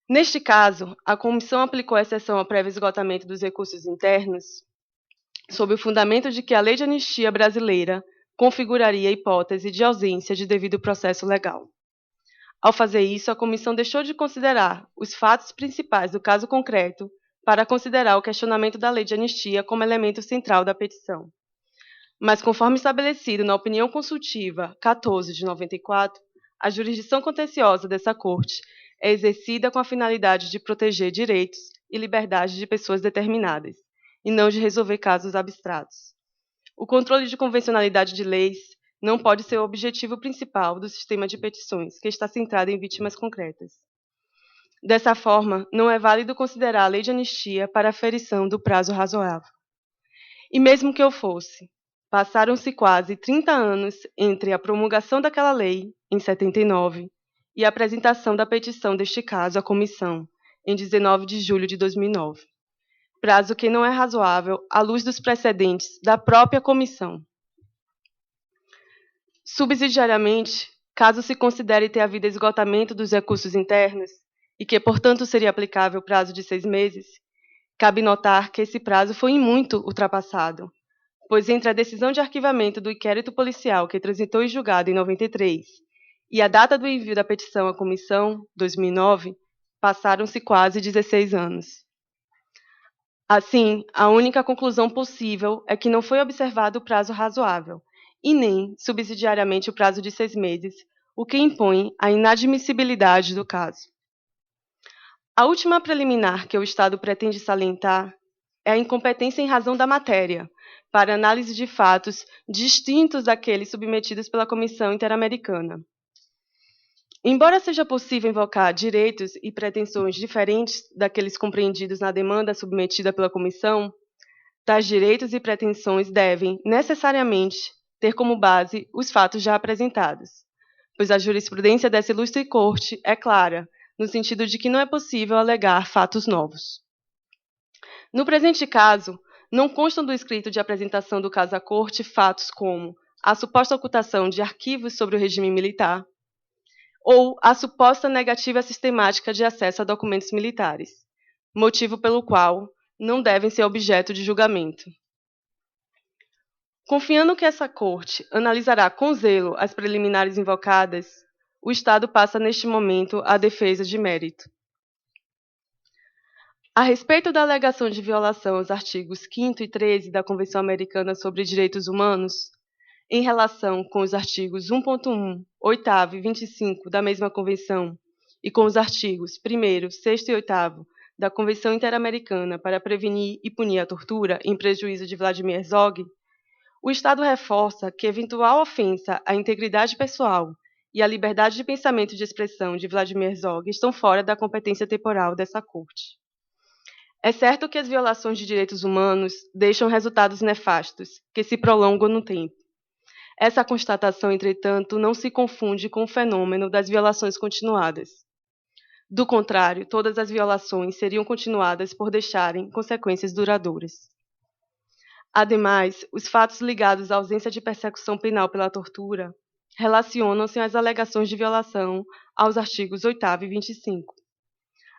Neste caso, a comissão aplicou a exceção ao prévio esgotamento dos recursos internos sob o fundamento de que a lei de anistia brasileira configuraria a hipótese de ausência de devido processo legal. Ao fazer isso, a comissão deixou de considerar os fatos principais do caso concreto para considerar o questionamento da lei de anistia como elemento central da petição. Mas, conforme estabelecido na opinião consultiva 14 de 94, a jurisdição contenciosa dessa Corte é exercida com a finalidade de proteger direitos e liberdades de pessoas determinadas, e não de resolver casos abstratos. O controle de convencionalidade de leis não pode ser o objetivo principal do sistema de petições, que está centrado em vítimas concretas. Dessa forma, não é válido considerar a lei de anistia para a aferição do prazo razoável. E mesmo que eu fosse, passaram-se quase 30 anos entre a promulgação daquela lei, em 79, e a apresentação da petição deste caso à comissão, em 19 de julho de 2009. Prazo que não é razoável à luz dos precedentes da própria comissão. Subsidiariamente, caso se considere ter havido esgotamento dos recursos internos e que, portanto, seria aplicável o prazo de 6 meses, cabe notar que esse prazo foi em muito ultrapassado, pois entre a decisão de arquivamento do inquérito policial que transitou em julgado em 93 e a data do envio da petição à comissão, 2009, passaram-se quase 16 anos. Assim, a única conclusão possível é que não foi observado o prazo razoável, e nem, subsidiariamente, o prazo de 6 meses, o que impõe a inadmissibilidade do caso. A última preliminar que o Estado pretende salientar é a incompetência em razão da matéria, para análise de fatos distintos daqueles submetidos pela Comissão Interamericana. Embora seja possível invocar direitos e pretensões diferentes daqueles compreendidos na demanda submetida pela Comissão, tais direitos e pretensões devem, necessariamente, ter como base os fatos já apresentados, pois a jurisprudência dessa ilustre Corte é clara, no sentido de que não é possível alegar fatos novos. No presente caso, não constam do escrito de apresentação do caso à Corte fatos como a suposta ocultação de arquivos sobre o regime militar ou a suposta negativa sistemática de acesso a documentos militares, motivo pelo qual não devem ser objeto de julgamento. Confiando que essa Corte analisará com zelo as preliminares invocadas, o Estado passa neste momento à defesa de mérito. A respeito da alegação de violação aos artigos 5º e 13 da Convenção Americana sobre Direitos Humanos, em relação com os artigos 1.1, 8º e 25 da mesma Convenção e com os artigos 1º, 6º e 8º da Convenção Interamericana para prevenir e punir a tortura em prejuízo de Vladimir Herzog, o Estado reforça que eventual ofensa à integridade pessoal e à liberdade de pensamento e de expressão de Vladimir Herzog estão fora da competência temporal dessa Corte. É certo que as violações de direitos humanos deixam resultados nefastos, que se prolongam no tempo. Essa constatação, entretanto, não se confunde com o fenômeno das violações continuadas. Do contrário, todas as violações seriam continuadas por deixarem consequências duradouras. Ademais, os fatos ligados à ausência de persecução penal pela tortura relacionam-se às alegações de violação aos artigos 8º e 25.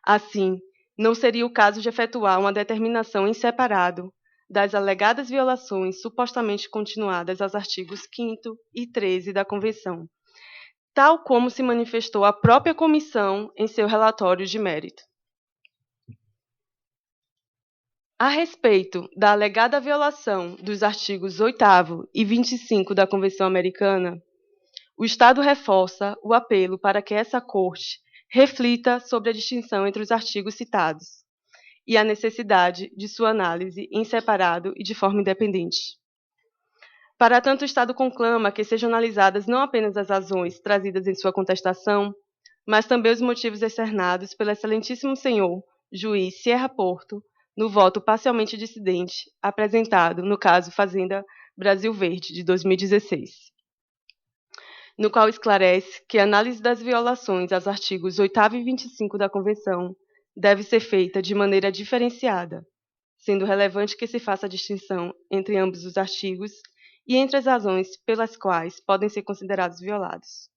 Assim, não seria o caso de efetuar uma determinação em separado das alegadas violações supostamente continuadas aos artigos 5º e 13 da Convenção, tal como se manifestou a própria comissão em seu relatório de mérito. A respeito da alegada violação dos artigos 8º e 25 da Convenção Americana, o Estado reforça o apelo para que essa Corte reflita sobre a distinção entre os artigos citados e a necessidade de sua análise em separado e de forma independente. Para tanto, o Estado conclama que sejam analisadas não apenas as razões trazidas em sua contestação, mas também os motivos externados pelo excelentíssimo senhor juiz Sierra Porto, no voto parcialmente dissidente apresentado no caso Fazenda Brasil Verde, de 2016. no qual esclarece que a análise das violações aos artigos 8º e 25 da Convenção deve ser feita de maneira diferenciada, sendo relevante que se faça a distinção entre ambos os artigos e entre as razões pelas quais podem ser considerados violados.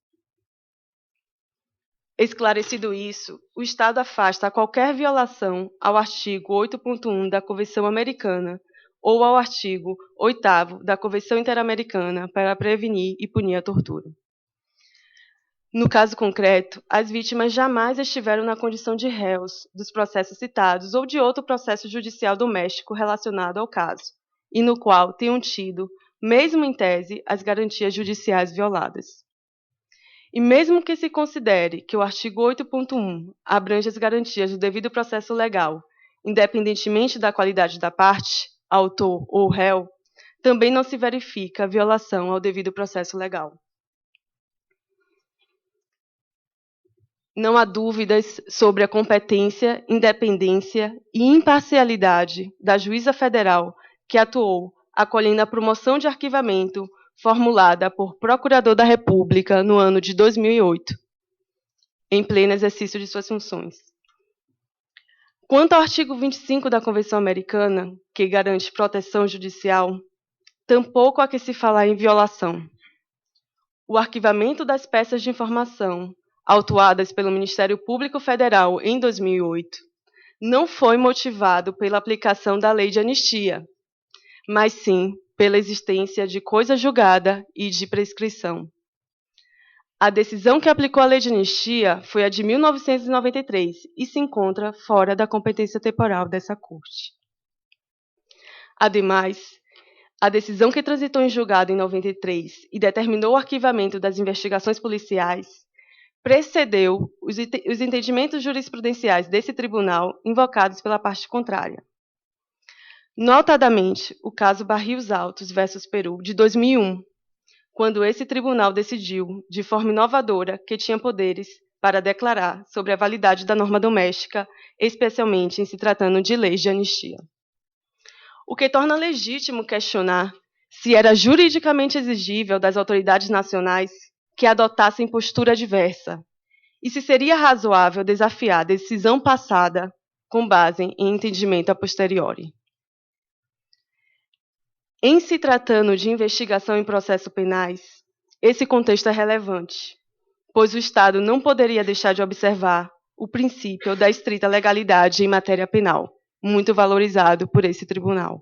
Esclarecido isso, o Estado afasta qualquer violação ao artigo 8.1 da Convenção Americana ou ao artigo 8º da Convenção Interamericana para prevenir e punir a tortura. No caso concreto, as vítimas jamais estiveram na condição de réus dos processos citados ou de outro processo judicial doméstico relacionado ao caso, e no qual tenham tido, mesmo em tese, as garantias judiciais violadas. E mesmo que se considere que o artigo 8.1 abrange as garantias do devido processo legal, independentemente da qualidade da parte, autor ou réu, também não se verifica violação ao devido processo legal. Não há dúvidas sobre a competência, independência e imparcialidade da juíza federal que atuou acolhendo a promoção de arquivamento formulada por Procurador da República no ano de 2008, em pleno exercício de suas funções. Quanto ao artigo 25 da Convenção Americana, que garante proteção judicial, tampouco há que se falar em violação. O arquivamento das peças de informação autuadas pelo Ministério Público Federal em 2008 não foi motivado pela aplicação da lei de anistia, mas sim pela existência de coisa julgada e de prescrição. A decisão que aplicou a lei de anistia foi a de 1993 e se encontra fora da competência temporal dessa Corte. Ademais, a decisão que transitou em julgado em 93 e determinou o arquivamento das investigações policiais precedeu os entendimentos jurisprudenciais desse tribunal invocados pela parte contrária. Notadamente, o caso Barrios Altos versus Peru, de 2001, quando esse tribunal decidiu, de forma inovadora, que tinha poderes para declarar sobre a validade da norma doméstica, especialmente em se tratando de leis de anistia. O que torna legítimo questionar se era juridicamente exigível das autoridades nacionais que adotassem postura diversa, e se seria razoável desafiar a decisão passada com base em entendimento a posteriori. Em se tratando de investigação em processos penais, esse contexto é relevante, pois o Estado não poderia deixar de observar o princípio da estrita legalidade em matéria penal, muito valorizado por esse tribunal.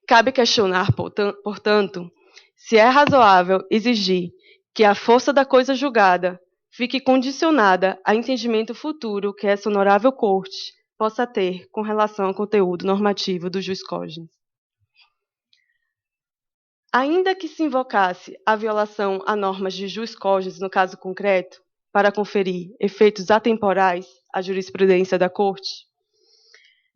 Cabe questionar, portanto, se é razoável exigir que a força da coisa julgada fique condicionada a entendimento futuro que essa honorável Corte possa ter com relação ao conteúdo normativo do jus cogens. Ainda que se invocasse a violação a normas de jus cogens no caso concreto, para conferir efeitos atemporais à jurisprudência da Corte,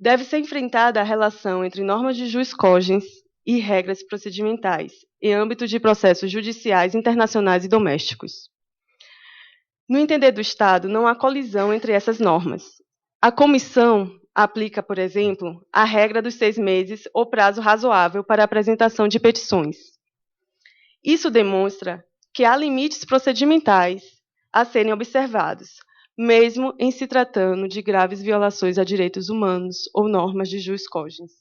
deve ser enfrentada a relação entre normas de jus cogens e regras procedimentais, em âmbito de processos judiciais internacionais e domésticos. No entender do Estado, não há colisão entre essas normas. A comissão aplica, por exemplo, a regra dos 6 meses ou prazo razoável para a apresentação de petições. Isso demonstra que há limites procedimentais a serem observados, mesmo em se tratando de graves violações a direitos humanos ou normas de jus cogens.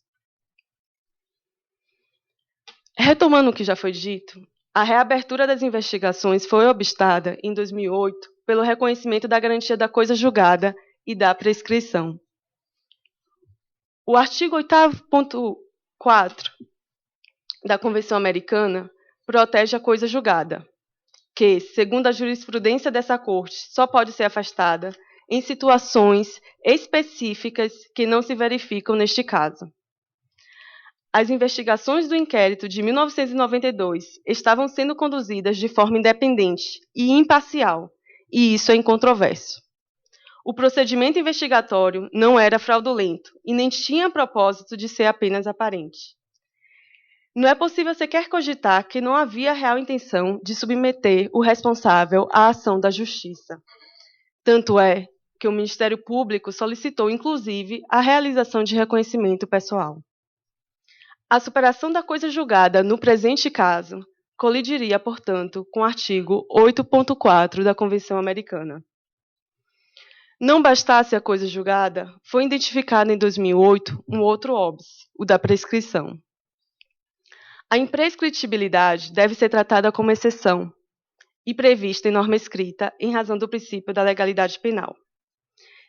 Retomando o que já foi dito, a reabertura das investigações foi obstada, em 2008, pelo reconhecimento da garantia da coisa julgada e da prescrição. O artigo 8º.4 da Convenção Americana protege a coisa julgada, que, segundo a jurisprudência dessa Corte, só pode ser afastada em situações específicas que não se verificam neste caso. As investigações do inquérito de 1992 estavam sendo conduzidas de forma independente e imparcial, e isso é incontroverso. O procedimento investigatório não era fraudulento e nem tinha propósito de ser apenas aparente. Não é possível sequer cogitar que não havia real intenção de submeter o responsável à ação da Justiça. Tanto é que o Ministério Público solicitou, inclusive, a realização de reconhecimento pessoal. A superação da coisa julgada no presente caso colidiria, portanto, com o artigo 8.4 da Convenção Americana. Não bastasse a coisa julgada, foi identificado em 2008 um outro óbice, o da prescrição. A imprescritibilidade deve ser tratada como exceção e prevista em norma escrita em razão do princípio da legalidade penal.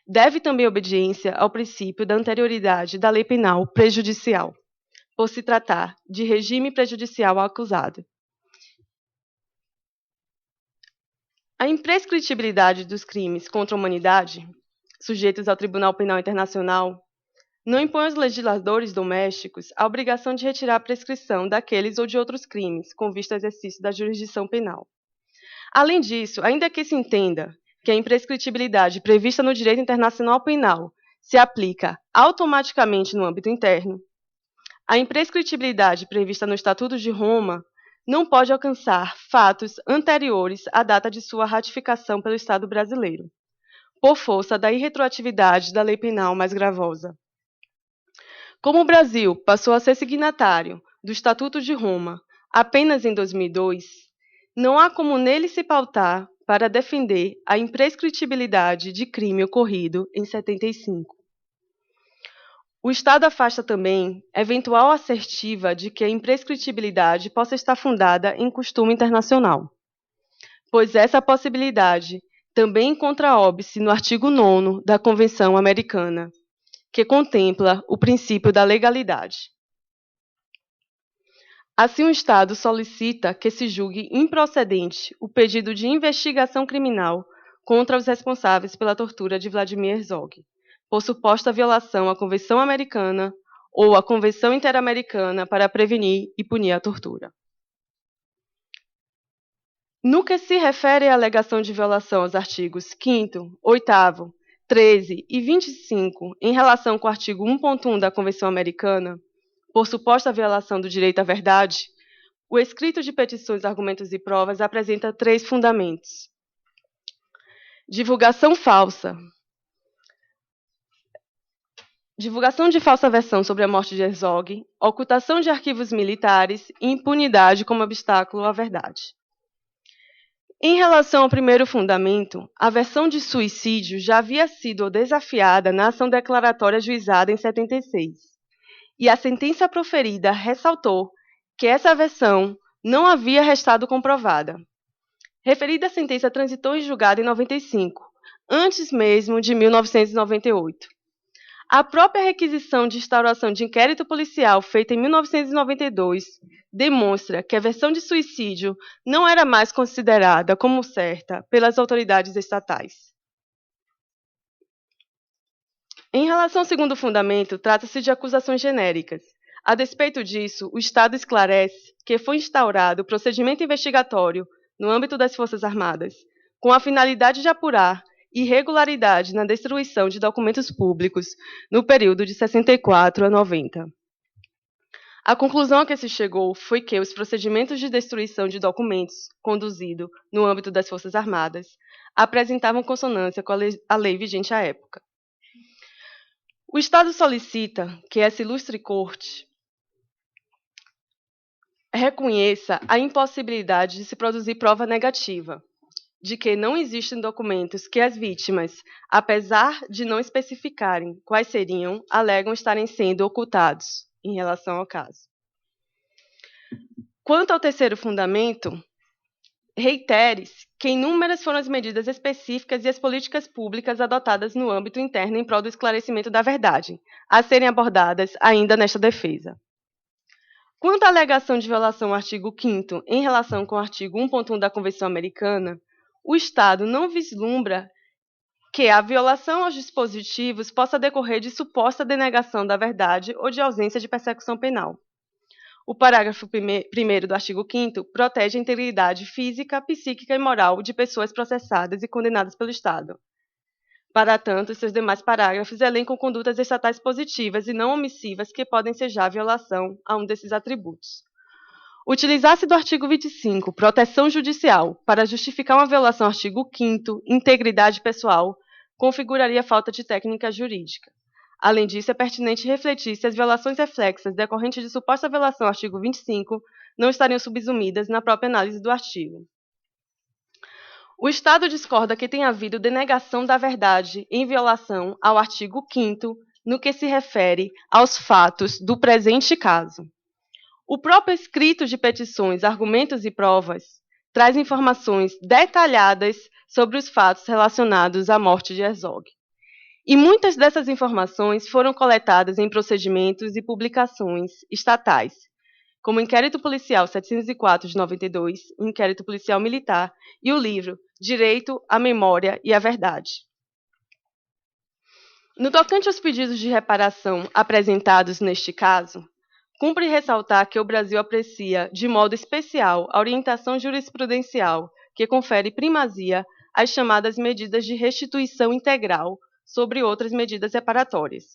Deve também obediência ao princípio da anterioridade da lei penal prejudicial, por se tratar de regime prejudicial ao acusado. A imprescritibilidade dos crimes contra a humanidade, sujeitos ao Tribunal Penal Internacional, não impõe aos legisladores domésticos a obrigação de retirar a prescrição daqueles ou de outros crimes, com vista ao exercício da jurisdição penal. Além disso, ainda que se entenda que a imprescritibilidade prevista no direito internacional penal se aplica automaticamente no âmbito interno, a imprescritibilidade prevista no Estatuto de Roma não pode alcançar fatos anteriores à data de sua ratificação pelo Estado brasileiro, por força da irretroatividade da lei penal mais gravosa. Como o Brasil passou a ser signatário do Estatuto de Roma apenas em 2002, não há como nele se pautar para defender a imprescritibilidade de crime ocorrido em 75. O Estado afasta também eventual assertiva de que a imprescritibilidade possa estar fundada em costume internacional, pois essa possibilidade também encontra óbice no artigo 9º da Convenção Americana, que contempla o princípio da legalidade. Assim, o Estado solicita que se julgue improcedente o pedido de investigação criminal contra os responsáveis pela tortura de Vladimir Herzog, por suposta violação à Convenção Americana ou à Convenção Interamericana para prevenir e punir a tortura. No que se refere à alegação de violação aos artigos 5º, 8º, 13 e 25, em relação com o artigo 1.1 da Convenção Americana, por suposta violação do direito à verdade, o escrito de petições, argumentos e provas apresenta 3 fundamentos. Divulgação falsa. Divulgação de falsa versão sobre a morte de Herzog, ocultação de arquivos militares e impunidade como obstáculo à verdade. Em relação ao primeiro fundamento, a versão de suicídio já havia sido desafiada na ação declaratória ajuizada em 76, e a sentença proferida ressaltou que essa versão não havia restado comprovada. Referida sentença transitou em julgado em 95, antes mesmo de 1998. A própria requisição de instauração de inquérito policial feita em 1992 demonstra que a versão de suicídio não era mais considerada como certa pelas autoridades estatais. Em relação ao segundo fundamento, trata-se de acusações genéricas. A despeito disso, o Estado esclarece que foi instaurado o procedimento investigatório no âmbito das Forças Armadas, com a finalidade de apurar irregularidade na destruição de documentos públicos no período de 64 a 90. A conclusão a que se chegou foi que os procedimentos de destruição de documentos conduzidos no âmbito das Forças Armadas apresentavam consonância com a lei vigente à época. O Estado solicita que essa ilustre Corte reconheça a impossibilidade de se produzir prova negativa de que não existem documentos que as vítimas, apesar de não especificarem quais seriam, alegam estarem sendo ocultados em relação ao caso. Quanto ao terceiro fundamento, reitere-se que inúmeras foram as medidas específicas e as políticas públicas adotadas no âmbito interno em prol do esclarecimento da verdade, a serem abordadas ainda nesta defesa. Quanto à alegação de violação ao artigo 5º em relação com o artigo 1.1 da Convenção Americana, o Estado não vislumbra que a violação aos dispositivos possa decorrer de suposta denegação da verdade ou de ausência de persecução penal. O parágrafo 1º do artigo 5º protege a integridade física, psíquica e moral de pessoas processadas e condenadas pelo Estado. Para tanto, seus demais parágrafos elencam condutas estatais positivas e não omissivas que podem sejar violação a um desses atributos. Utilizar-se do artigo 25, proteção judicial, para justificar uma violação ao artigo 5º, integridade pessoal, configuraria falta de técnica jurídica. Além disso, é pertinente refletir se as violações reflexas decorrentes de suposta violação ao artigo 25 não estariam subsumidas na própria análise do artigo. O Estado discorda que tenha havido denegação da verdade em violação ao artigo 5º no que se refere aos fatos do presente caso. O próprio escrito de petições, argumentos e provas traz informações detalhadas sobre os fatos relacionados à morte de Herzog. E muitas dessas informações foram coletadas em procedimentos e publicações estatais, como o Inquérito Policial 704 de 92, o Inquérito Policial Militar e o livro Direito à Memória e à Verdade. No tocante aos pedidos de reparação apresentados neste caso, cumpre ressaltar que o Brasil aprecia, de modo especial, a orientação jurisprudencial que confere primazia às chamadas medidas de restituição integral sobre outras medidas reparatórias.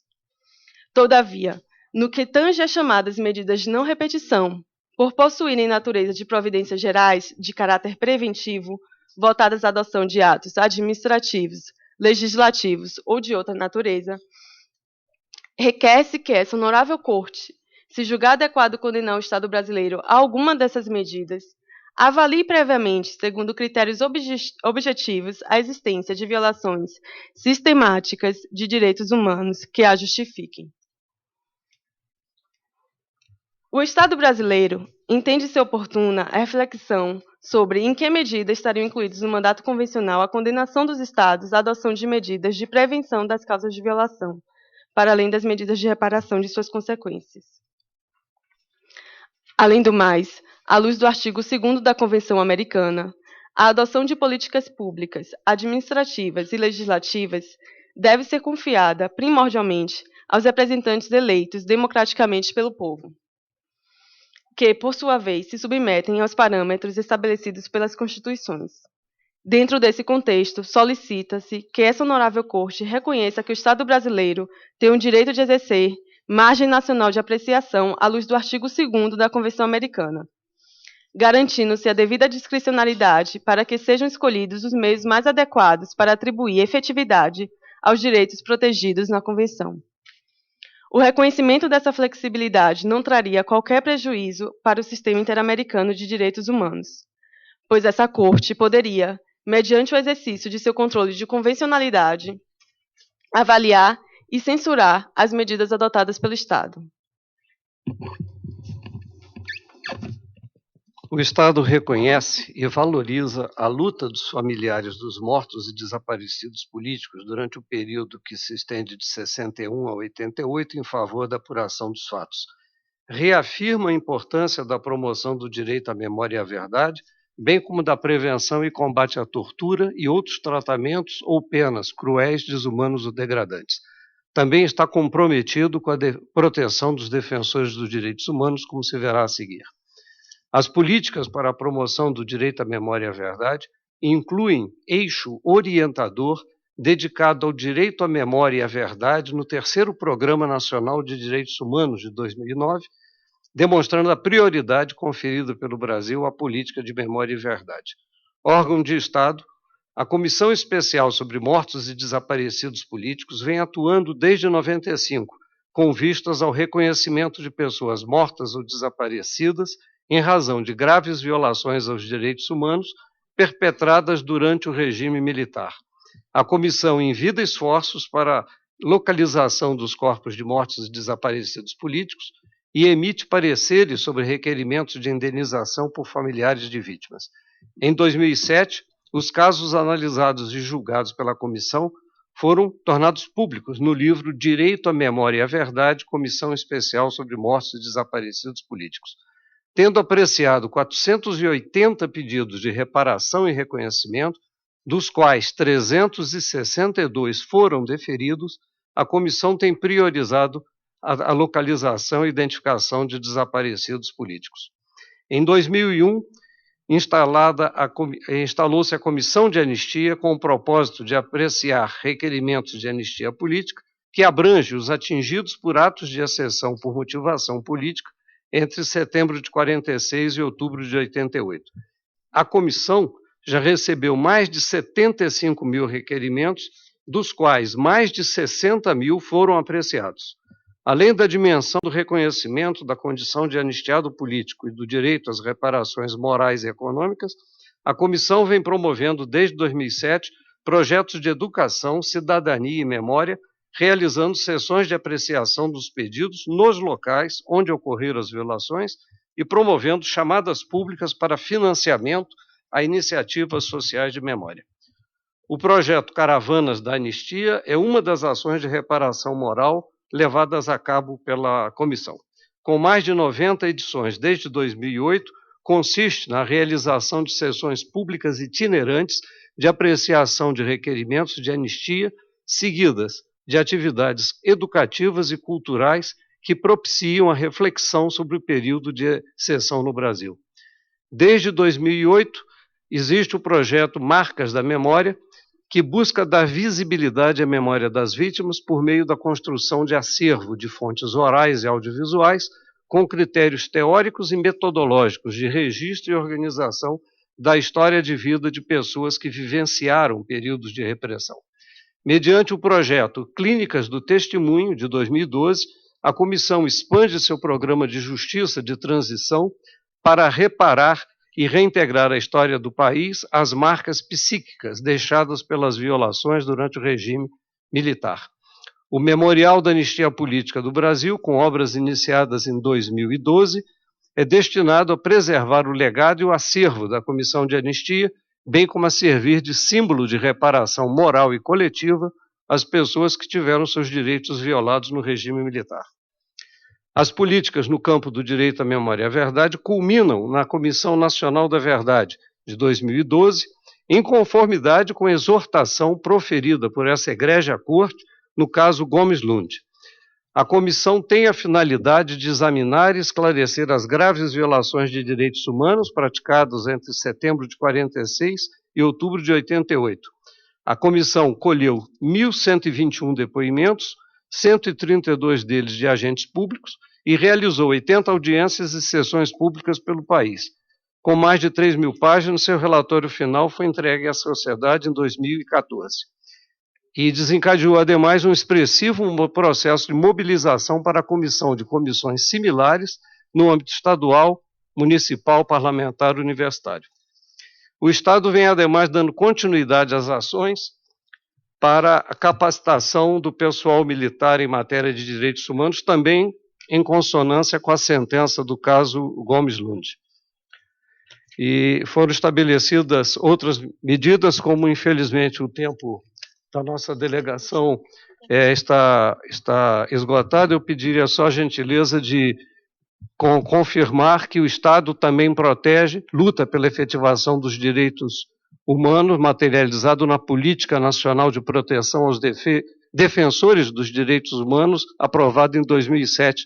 Todavia, no que tange às chamadas medidas de não repetição, por possuírem natureza de providências gerais de caráter preventivo, voltadas à adoção de atos administrativos, legislativos ou de outra natureza, requer-se que essa honorável Corte, se julgar adequado condenar o Estado brasileiro a alguma dessas medidas, avalie previamente, segundo critérios objetivos, a existência de violações sistemáticas de direitos humanos que a justifiquem. O Estado brasileiro entende-se oportuna a reflexão sobre em que medida estariam incluídos no mandato convencional a condenação dos Estados à adoção de medidas de prevenção das causas de violação, para além das medidas de reparação de suas consequências. Além do mais, à luz do artigo 2º da Convenção Americana, a adoção de políticas públicas, administrativas e legislativas deve ser confiada, primordialmente, aos representantes eleitos democraticamente pelo povo, que, por sua vez, se submetem aos parâmetros estabelecidos pelas Constituições. Dentro desse contexto, solicita-se que essa honorável Corte reconheça que o Estado brasileiro tem o direito de exercer margem nacional de apreciação à luz do artigo 2º da Convenção Americana, garantindo-se a devida discricionariedade para que sejam escolhidos os meios mais adequados para atribuir efetividade aos direitos protegidos na Convenção. O reconhecimento dessa flexibilidade não traria qualquer prejuízo para o sistema interamericano de direitos humanos, pois essa Corte poderia, mediante o exercício de seu controle de convencionalidade, avaliar e censurar as medidas adotadas pelo Estado. O Estado reconhece e valoriza a luta dos familiares dos mortos e desaparecidos políticos durante o período que se estende de 61 a 88 em favor da apuração dos fatos. Reafirma a importância da promoção do direito à memória e à verdade, bem como da prevenção e combate à tortura e outros tratamentos ou penas cruéis, desumanos ou degradantes. Também está comprometido com a proteção dos defensores dos direitos humanos, como se verá a seguir. As políticas para a promoção do direito à memória e à verdade incluem eixo orientador dedicado ao direito à memória e à verdade no 3º Programa Nacional de Direitos Humanos de 2009, demonstrando a prioridade conferida pelo Brasil à política de memória e verdade. Órgão de Estado, a Comissão Especial sobre Mortos e Desaparecidos Políticos vem atuando desde 95, com vistas ao reconhecimento de pessoas mortas ou desaparecidas em razão de graves violações aos direitos humanos perpetradas durante o regime militar. A comissão envida esforços para a localização dos corpos de mortos e desaparecidos políticos e emite pareceres sobre requerimentos de indenização por familiares de vítimas. Em 2007, os casos analisados e julgados pela comissão foram tornados públicos no livro Direito à Memória e à Verdade, Comissão Especial sobre Mortos e Desaparecidos Políticos. Tendo apreciado 480 pedidos de reparação e reconhecimento, dos quais 362 foram deferidos, a comissão tem priorizado a localização e identificação de desaparecidos políticos. Em 2001, instalou-se a Comissão de Anistia com o propósito de apreciar requerimentos de anistia política que abrange os atingidos por atos de exceção por motivação política entre setembro de 46 e outubro de 88. A comissão já recebeu mais de 75 mil requerimentos dos quais mais de 60 mil foram apreciados. Além da dimensão do reconhecimento da condição de anistiado político e do direito às reparações morais e econômicas, a comissão vem promovendo desde 2007 projetos de educação, cidadania e memória, realizando sessões de apreciação dos pedidos nos locais onde ocorreram as violações e promovendo chamadas públicas para financiamento a iniciativas sociais de memória. O projeto Caravanas da Anistia é uma das ações de reparação moral levadas a cabo pela comissão. Com mais de 90 edições desde 2008, consiste na realização de sessões públicas itinerantes de apreciação de requerimentos de anistia, seguidas de atividades educativas e culturais que propiciam a reflexão sobre o período de exceção no Brasil. Desde 2008, existe o projeto Marcas da Memória, que busca dar visibilidade à memória das vítimas por meio da construção de acervo de fontes orais e audiovisuais, com critérios teóricos e metodológicos de registro e organização da história de vida de pessoas que vivenciaram períodos de repressão. Mediante o projeto Clínicas do Testemunho, de 2012, a comissão expande seu programa de justiça de transição para reparar e reintegrar a história do país às marcas psíquicas deixadas pelas violações durante o regime militar. O Memorial da Anistia Política do Brasil, com obras iniciadas em 2012, é destinado a preservar o legado e o acervo da Comissão de Anistia, bem como a servir de símbolo de reparação moral e coletiva às pessoas que tiveram seus direitos violados no regime militar. As políticas no campo do direito à memória e à verdade culminam na Comissão Nacional da Verdade, de 2012, em conformidade com a exortação proferida por essa egrégia corte no caso Gomes Lund. A comissão tem a finalidade de examinar e esclarecer as graves violações de direitos humanos praticadas entre setembro de 46 e outubro de 88. A comissão colheu 1.121 depoimentos, 132 deles de agentes públicos, e realizou 80 audiências e sessões públicas pelo país. Com mais de 3.000 páginas, seu relatório final foi entregue à sociedade em 2014. E desencadeou, ademais, um expressivo processo de mobilização para a comissão de comissões similares no âmbito estadual, municipal, parlamentar e universitário. O Estado vem, ademais, dando continuidade às ações para a capacitação do pessoal militar em matéria de direitos humanos, também em consonância com a sentença do caso Gomes Lund. E foram estabelecidas outras medidas, como, infelizmente, o tempo da nossa delegação está esgotado, eu pediria só a gentileza de confirmar que o Estado também protege, luta pela efetivação dos direitos humanos, materializado na Política Nacional de Proteção aos Defensores dos Direitos Humanos, aprovada em 2007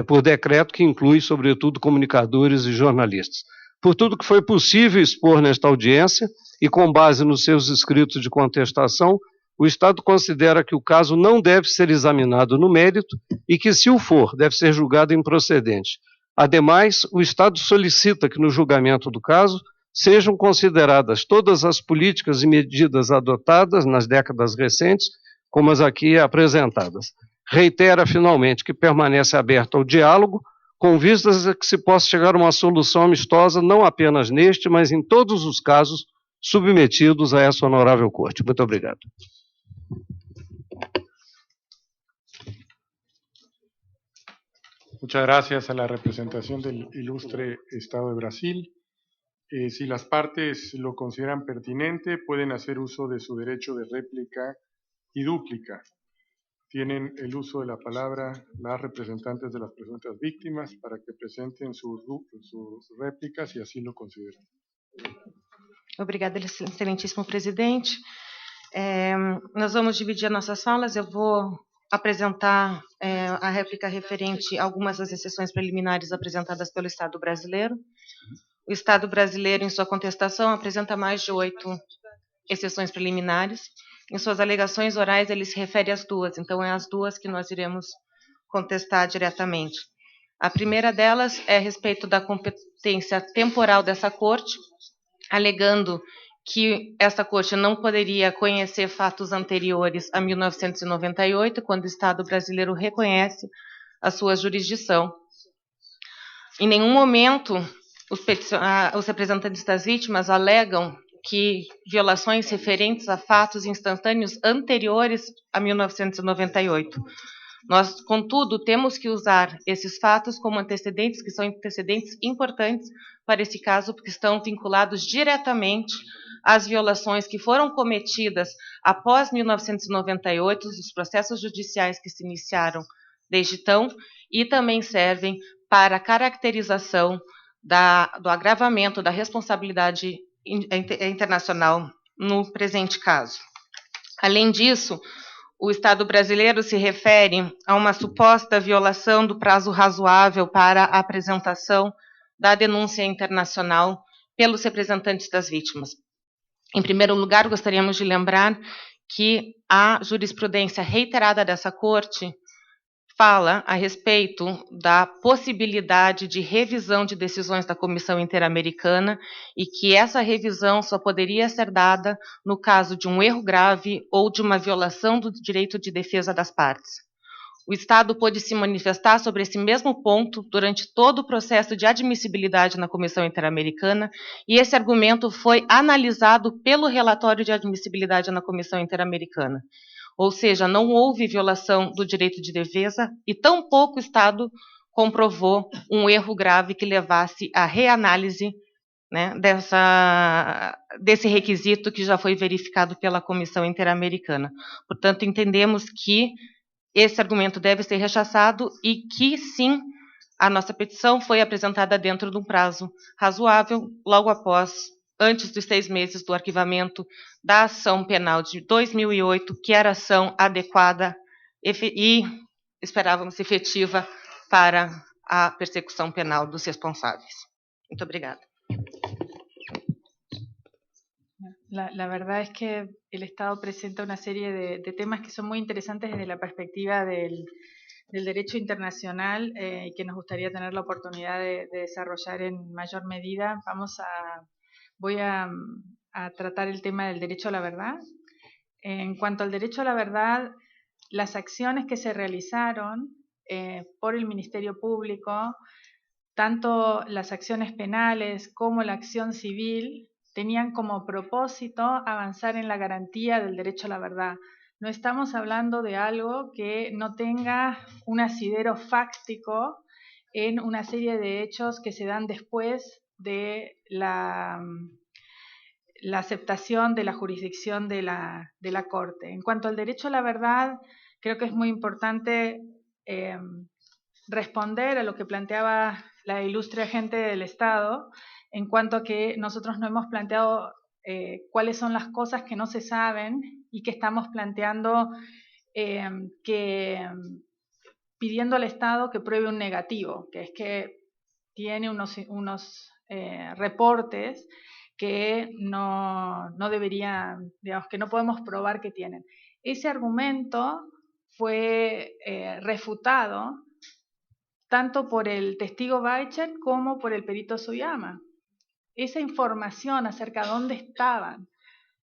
por decreto que inclui, sobretudo, comunicadores e jornalistas. Por tudo que foi possível expor nesta audiência, e com base nos seus escritos de contestação, o Estado considera que o caso não deve ser examinado no mérito e que, se o for, deve ser julgado improcedente. Ademais, o Estado solicita que, no julgamento do caso, sejam consideradas todas as políticas e medidas adotadas nas décadas recentes, como as aqui apresentadas. Reitera, finalmente, que permanece aberto ao diálogo, com vistas a que se possa chegar a uma solução amistosa, não apenas neste, mas em todos os casos submetidos a essa honorável corte. Muito obrigado. Muchas gracias a la representación del ilustre Estado de Brasil. Si las partes lo consideran pertinente, pueden hacer uso de su derecho de réplica y dúplica. Tienen el uso de la palabra las representantes de las presuntas víctimas para que presenten sus réplicas y así lo consideran. Obrigada, excelentíssimo presidente. Nós vamos dividir nossas falas. Eu vou apresentar a réplica referente a algumas das exceções preliminares apresentadas pelo Estado brasileiro. O Estado brasileiro, em sua contestação, apresenta mais de 8 exceções preliminares. Em suas alegações orais, ele se refere às duas, então é as duas que nós iremos contestar diretamente. A primeira delas é a respeito da competência temporal dessa corte, alegando que essa corte não poderia conhecer fatos anteriores a 1998, quando o Estado brasileiro reconhece a sua jurisdição. Em nenhum momento os representantes das vítimas alegam que violações referentes a fatos instantâneos anteriores a 1998. Nós, contudo, temos que usar esses fatos como antecedentes, que são antecedentes importantes para esse caso, porque estão vinculados diretamente às violações que foram cometidas após 1998, os processos judiciais que se iniciaram desde então, e também servem para a caracterização do agravamento da responsabilidade internacional no presente caso. Além disso, o Estado brasileiro se refere a uma suposta violação do prazo razoável para a apresentação da denúncia internacional pelos representantes das vítimas. Em primeiro lugar, gostaríamos de lembrar que a jurisprudência reiterada dessa Corte fala a respeito da possibilidade de revisão de decisões da Comissão Interamericana e que essa revisão só poderia ser dada no caso de um erro grave ou de uma violação do direito de defesa das partes. O Estado pôde se manifestar sobre esse mesmo ponto durante todo o processo de admissibilidade na Comissão Interamericana e esse argumento foi analisado pelo relatório de admissibilidade na Comissão Interamericana. Ou seja, não houve violação do direito de defesa e tampouco o Estado comprovou um erro grave que levasse à reanálise, né, desse requisito que já foi verificado pela Comissão Interamericana. Portanto, entendemos que esse argumento deve ser rechaçado e que, sim, a nossa petição foi apresentada dentro de um prazo razoável, logo antes dos 6 meses do arquivamento da ação penal de 2008, que era ação adequada e esperávamos efetiva para a persecução penal dos responsáveis. Muito obrigada. La verdad es que el Estado presenta una serie de temas que son muy interesantes desde la perspectiva del derecho internacional y que nos gustaría tener la oportunidad de desarrollar en mayor medida. Voy a tratar el tema del derecho a la verdad. En cuanto al derecho a la verdad, las acciones que se realizaron por el Ministerio Público, tanto las acciones penales como la acción civil, tenían como propósito avanzar en la garantía del derecho a la verdad. No estamos hablando de algo que no tenga un asidero fáctico en una serie de hechos que se dan después de la aceptación de la jurisdicción de la Corte. En cuanto al derecho a la verdad, creo que es muy importante responder a lo que planteaba la ilustre agente del Estado, en cuanto a que nosotros no hemos planteado cuáles son las cosas que no se saben y que estamos planteando pidiendo al Estado que pruebe un negativo, que es que tiene unos reportes que no deberían, digamos, que no podemos probar que tienen. Ese argumento fue refutado tanto por el testigo Baicher como por el perito Suyama. Esa información acerca de dónde estaban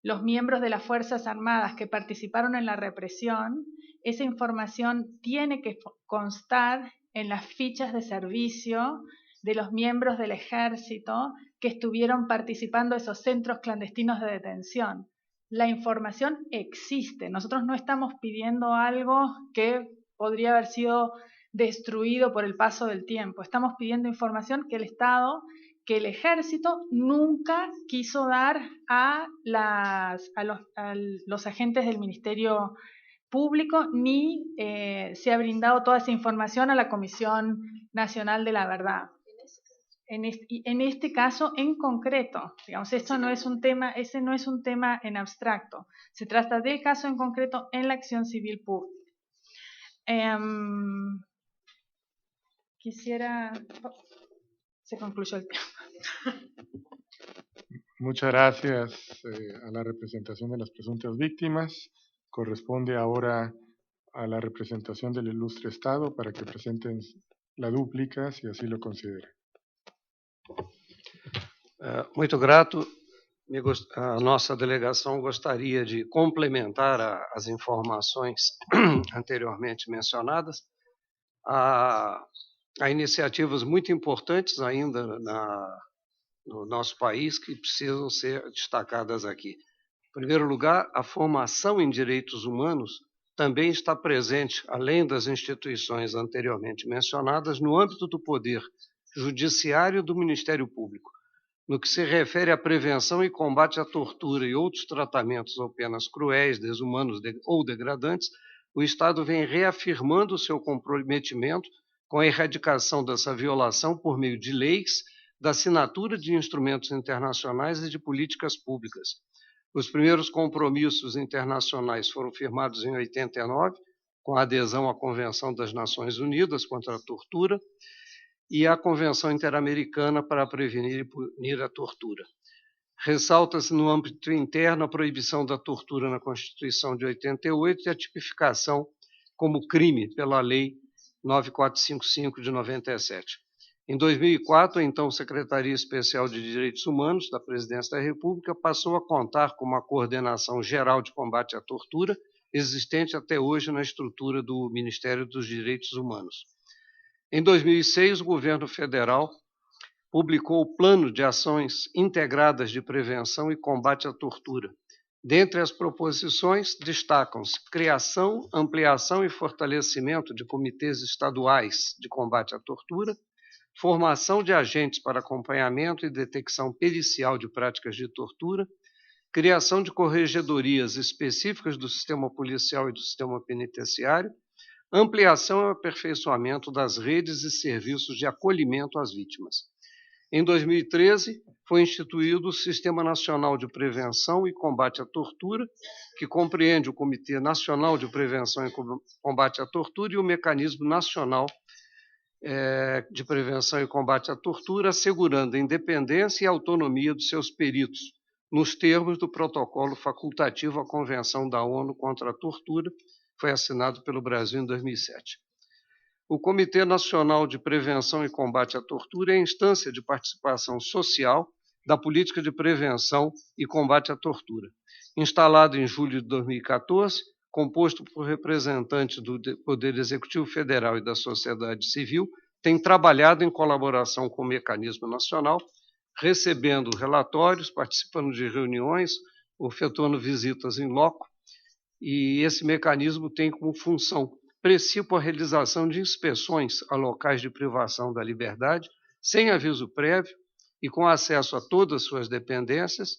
los miembros de las Fuerzas Armadas que participaron en la represión, esa información tiene que constar en las fichas de servicio de los miembros del ejército que estuvieron participando de esos centros clandestinos de detención. La información existe. Nosotros no estamos pidiendo algo que podría haber sido destruido por el paso del tiempo. Estamos pidiendo información que el Estado, que el ejército nunca quiso dar a los agentes del Ministerio Público, ni se ha brindado toda esa información a la Comisión Nacional de la Verdad. En este caso en concreto, digamos, ese no es un tema en abstracto. Se trata del caso en concreto en la acción civil pública. Se concluyó el tema. Muchas gracias a la representación de las presuntas víctimas. Corresponde ahora a la representación del ilustre Estado para que presenten la dúplica, si así lo considera. Muito grato. a nossa delegação gostaria de complementar as informações anteriormente mencionadas a iniciativas muito importantes ainda no nosso país que precisam ser destacadas aqui. Em primeiro lugar, a formação em direitos humanos também está presente, além das instituições anteriormente mencionadas, no âmbito do Poder Judiciário e do Ministério Público. No que se refere à prevenção e combate à tortura e outros tratamentos ou penas cruéis, desumanos ou degradantes, o Estado vem reafirmando o seu comprometimento com a erradicação dessa violação por meio de leis, da assinatura de instrumentos internacionais e de políticas públicas. Os primeiros compromissos internacionais foram firmados em 89, com a adesão à Convenção das Nações Unidas contra a Tortura e à Convenção Interamericana para prevenir e punir a tortura. Ressalta-se no âmbito interno a proibição da tortura na Constituição de 88 e a tipificação como crime pela Lei 9455 de 97. Em 2004, a então Secretaria Especial de Direitos Humanos da Presidência da República passou a contar com uma coordenação geral de combate à tortura, existente até hoje na estrutura do Ministério dos Direitos Humanos. Em 2006, o governo federal publicou o Plano de Ações Integradas de Prevenção e Combate à Tortura. Dentre as proposições, destacam-se criação, ampliação e fortalecimento de comitês estaduais de combate à tortura, formação de agentes para acompanhamento e detecção pericial de práticas de tortura, criação de corregedorias específicas do sistema policial e do sistema penitenciário, ampliação e aperfeiçoamento das redes e serviços de acolhimento às vítimas. Em 2013, foi instituído o Sistema Nacional de Prevenção e Combate à Tortura, que compreende o Comitê Nacional de Prevenção e Combate à Tortura e o Mecanismo Nacional de Prevenção e Combate à Tortura, assegurando a independência e a autonomia dos seus peritos, nos termos do protocolo facultativo à Convenção da ONU contra a Tortura, que foi assinado pelo Brasil em 2007. O Comitê Nacional de Prevenção e Combate à Tortura é a instância de participação social da política de prevenção e combate à tortura. Instalado em julho de 2014, composto por representantes do Poder Executivo Federal e da sociedade civil, tem trabalhado em colaboração com o Mecanismo Nacional, recebendo relatórios, participando de reuniões, efetuando visitas em loco, e esse mecanismo tem como função principal a realização de inspeções a locais de privação da liberdade, sem aviso prévio e com acesso a todas as suas dependências,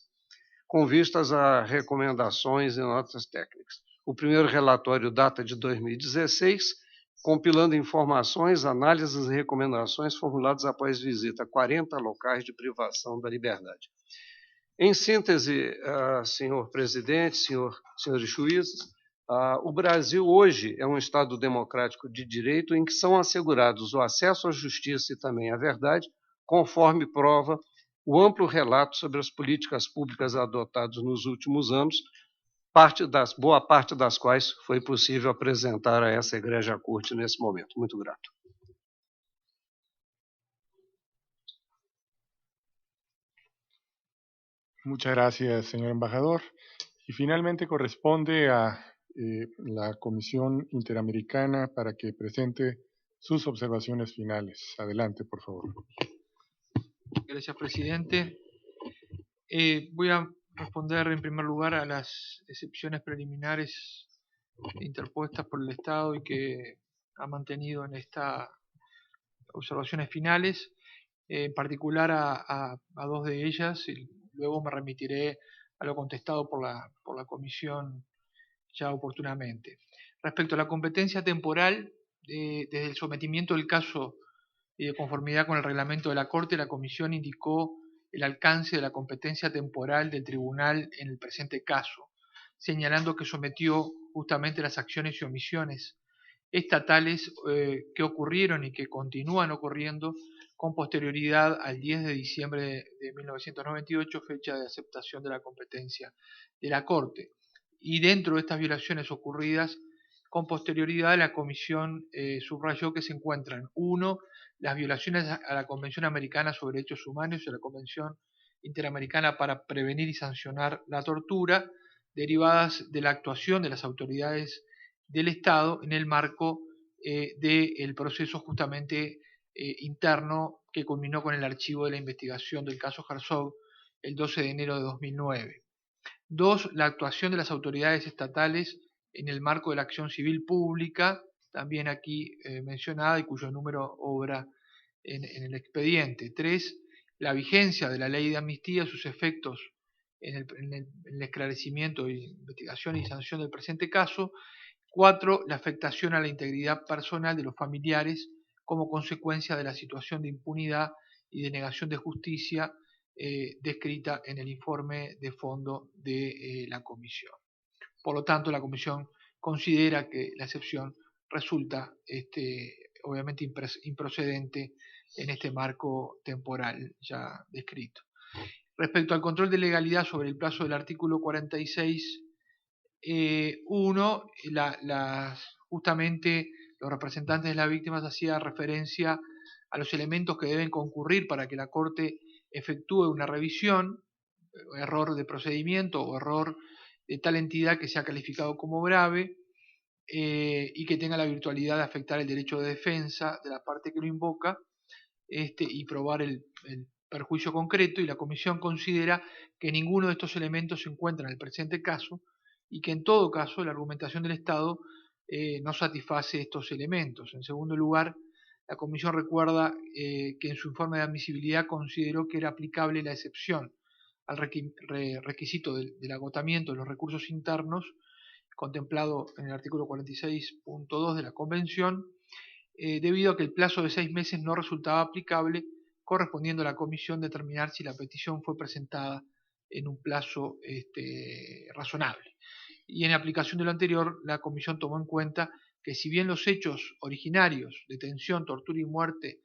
com vistas a recomendações e notas técnicas. O primeiro relatório data de 2016, compilando informações, análises e recomendações formuladas após visita a 40 locais de privação da liberdade. Em síntese, senhor presidente, senhores juízes, o Brasil hoje é um Estado democrático de direito em que são assegurados o acesso à justiça e também à verdade, conforme prova o amplo relato sobre as políticas públicas adotadas nos últimos anos, boa parte das quais foi possível apresentar a essa egrégia corte nesse momento. Muito grato. Muchas gracias, señor embajador. Y finalmente corresponde a la Comisión Interamericana para que presente sus observaciones finales. Adelante, por favor. Gracias, presidente. Voy a responder en primer lugar a las excepciones preliminares interpuestas por el Estado y que ha mantenido en estas observaciones finales, en particular a dos de ellas, y luego me remitiré a lo contestado por la Comisión ya oportunamente. Respecto a la competencia temporal, desde el sometimiento del caso y de conformidad con el reglamento de la Corte, la Comisión indicó el alcance de la competencia temporal del Tribunal en el presente caso, señalando que sometió justamente las acciones y omisiones estatales que ocurrieron y que continúan ocurriendo con posterioridad al 10 de diciembre de 1998, fecha de aceptación de la competencia de la Corte. Y dentro de estas violaciones ocurridas con posterioridad, la Comisión subrayó que se encuentran, 1, las violaciones a la Convención Americana sobre Derechos Humanos y a la Convención Interamericana para Prevenir y Sancionar la Tortura, derivadas de la actuación de las autoridades del Estado en el marco del proceso justamente interno que culminó con el archivo de la investigación del caso Herzog el 12 de enero de 2009. 2. La actuación de las autoridades estatales en el marco de la acción civil pública, también aquí mencionada y cuyo número obra en el expediente. 3. La vigencia de la ley de amnistía, sus efectos en el esclarecimiento, investigación y sanción del presente caso. 4. La afectación a la integridad personal de los familiares como consecuencia de la situación de impunidad y de negación de justicia descrita en el informe de fondo de la Comisión. Por lo tanto, la Comisión considera que la excepción resulta obviamente improcedente en este marco temporal ya descrito. Respecto al control de legalidad sobre el plazo del artículo 46.1, justamente los representantes de las víctimas hacían referencia a los elementos que deben concurrir para que la Corte efectúe una revisión, error de procedimiento o error de tal entidad que sea calificado como grave y que tenga la virtualidad de afectar el derecho de defensa de la parte que lo invoca y probar el perjuicio concreto, y la Comisión considera que ninguno de estos elementos se encuentra en el presente caso y que en todo caso la argumentación del Estado no satisface estos elementos. En segundo lugar, la Comisión recuerda que en su informe de admisibilidad consideró que era aplicable la excepción al requisito del agotamiento de los recursos internos contemplado en el artículo 46.2 de la Convención, debido a que el plazo de 6 meses no resultaba aplicable, correspondiendo a la Comisión determinar si la petición fue presentada en un plazo razonable. Y en aplicación de lo anterior, la Comisión tomó en cuenta que si bien los hechos originarios, detención, tortura y muerte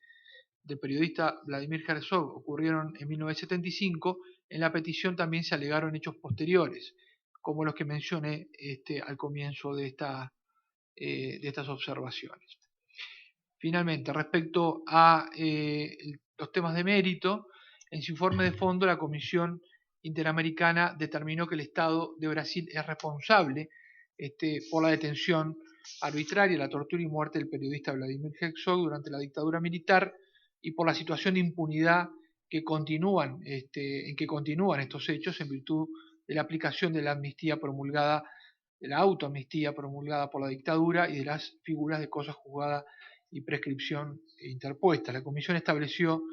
del periodista Vladimir Herzog ocurrieron en 1975, en la petición también se alegaron hechos posteriores, como los que mencioné al comienzo de estas observaciones. Finalmente, respecto a los temas de mérito, en su informe de fondo la Comisión Interamericana determinó que el Estado de Brasil es responsable por la detención arbitraria, la tortura y muerte del periodista Vladimir Herzog durante la dictadura militar y por la situación de impunidad en que continúan estos hechos en virtud de la aplicación de la amnistía promulgada, de la autoamnistía promulgada por la dictadura y de las figuras de cosa juzgada y prescripción interpuesta. La Comisión estableció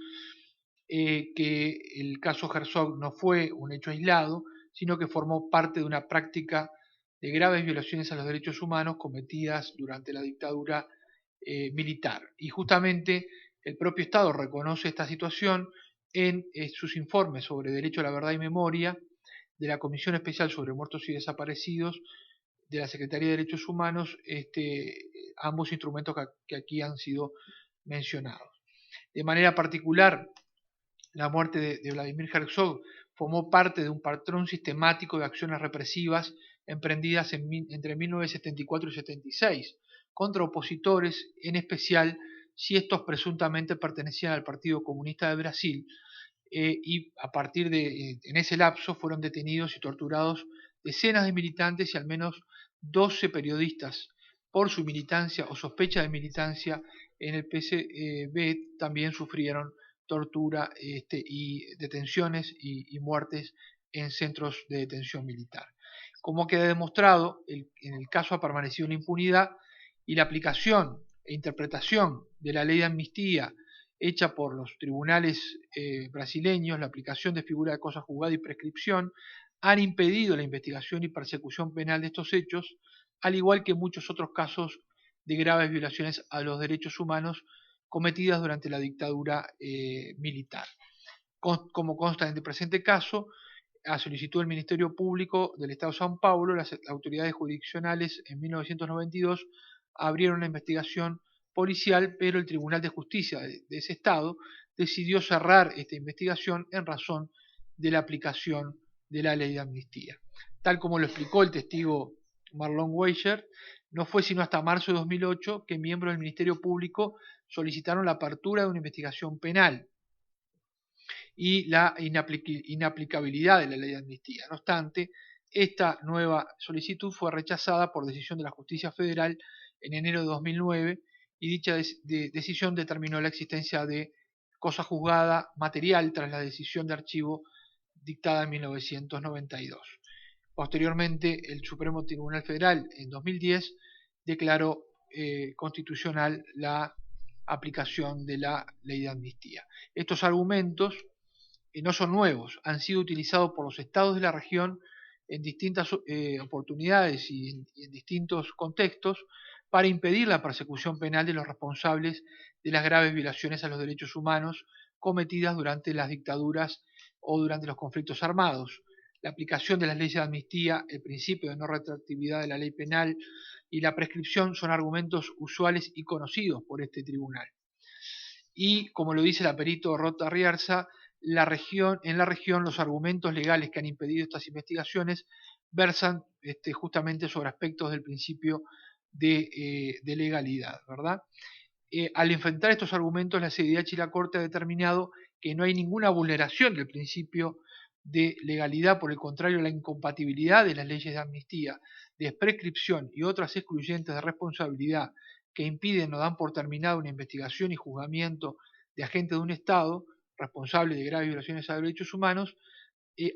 que el caso Herzog no fue un hecho aislado, sino que formó parte de una práctica de graves violaciones a los derechos humanos cometidas durante la dictadura militar. Y justamente el propio Estado reconoce esta situación en sus informes sobre derecho a la verdad y memoria de la Comisión Especial sobre Muertos y Desaparecidos, de la Secretaría de Derechos Humanos, ambos instrumentos que aquí han sido mencionados. De manera particular, la muerte de Vladimir Herzog formó parte de un patrón sistemático de acciones represivas emprendidas entre 1974 y 76 contra opositores, en especial si estos presuntamente pertenecían al Partido Comunista de Brasil, y a partir en ese lapso fueron detenidos y torturados decenas de militantes y al menos 12 periodistas por su militancia o sospecha de militancia en el PCB también sufrieron tortura y detenciones y muertes en centros de detención militar. Como queda demostrado, en el caso ha permanecido la impunidad y la aplicación e interpretación de la ley de amnistía hecha por los tribunales brasileños, la aplicación de figura de cosa juzgada y prescripción, han impedido la investigación y persecución penal de estos hechos, al igual que muchos otros casos de graves violaciones a los derechos humanos cometidas durante la dictadura militar. Como consta en el presente caso, a solicitud del Ministerio Público del Estado de São Paulo, las autoridades jurisdiccionales en 1992 abrieron una investigación policial, pero el Tribunal de Justicia de ese estado decidió cerrar esta investigación en razón de la aplicación de la ley de amnistía. Tal como lo explicó el testigo Marlon Weicher, no fue sino hasta marzo de 2008 que miembros del Ministerio Público solicitaron la apertura de una investigación penal. y la inaplicabilidad de la ley de amnistía. No obstante, esta nueva solicitud fue rechazada por decisión de la Justicia Federal en enero de 2009 y dicha decisión determinó la existencia de cosa juzgada material tras la decisión de archivo dictada en 1992. Posteriormente, el Supremo Tribunal Federal en 2010 declaró constitucional la aplicación de la ley de amnistía. Estos argumentos no son nuevos, han sido utilizados por los estados de la región en distintas oportunidades y en distintos contextos para impedir la persecución penal de los responsables de las graves violaciones a los derechos humanos cometidas durante las dictaduras o durante los conflictos armados. La aplicación de las leyes de amnistía, el principio de no retroactividad de la ley penal y la prescripción son argumentos usuales y conocidos por este tribunal. Y, como lo dice la perito Rota Riarza, en la región los argumentos legales que han impedido estas investigaciones versan justamente sobre aspectos del principio de legalidad, ¿verdad? Al enfrentar estos argumentos, la CIDH y la Corte ha determinado que no hay ninguna vulneración del principio de legalidad, por el contrario, la incompatibilidad de las leyes de amnistía, de prescripción y otras excluyentes de responsabilidad que impiden o dan por terminada una investigación y juzgamiento de agentes de un Estado responsable de graves violaciones a derechos humanos,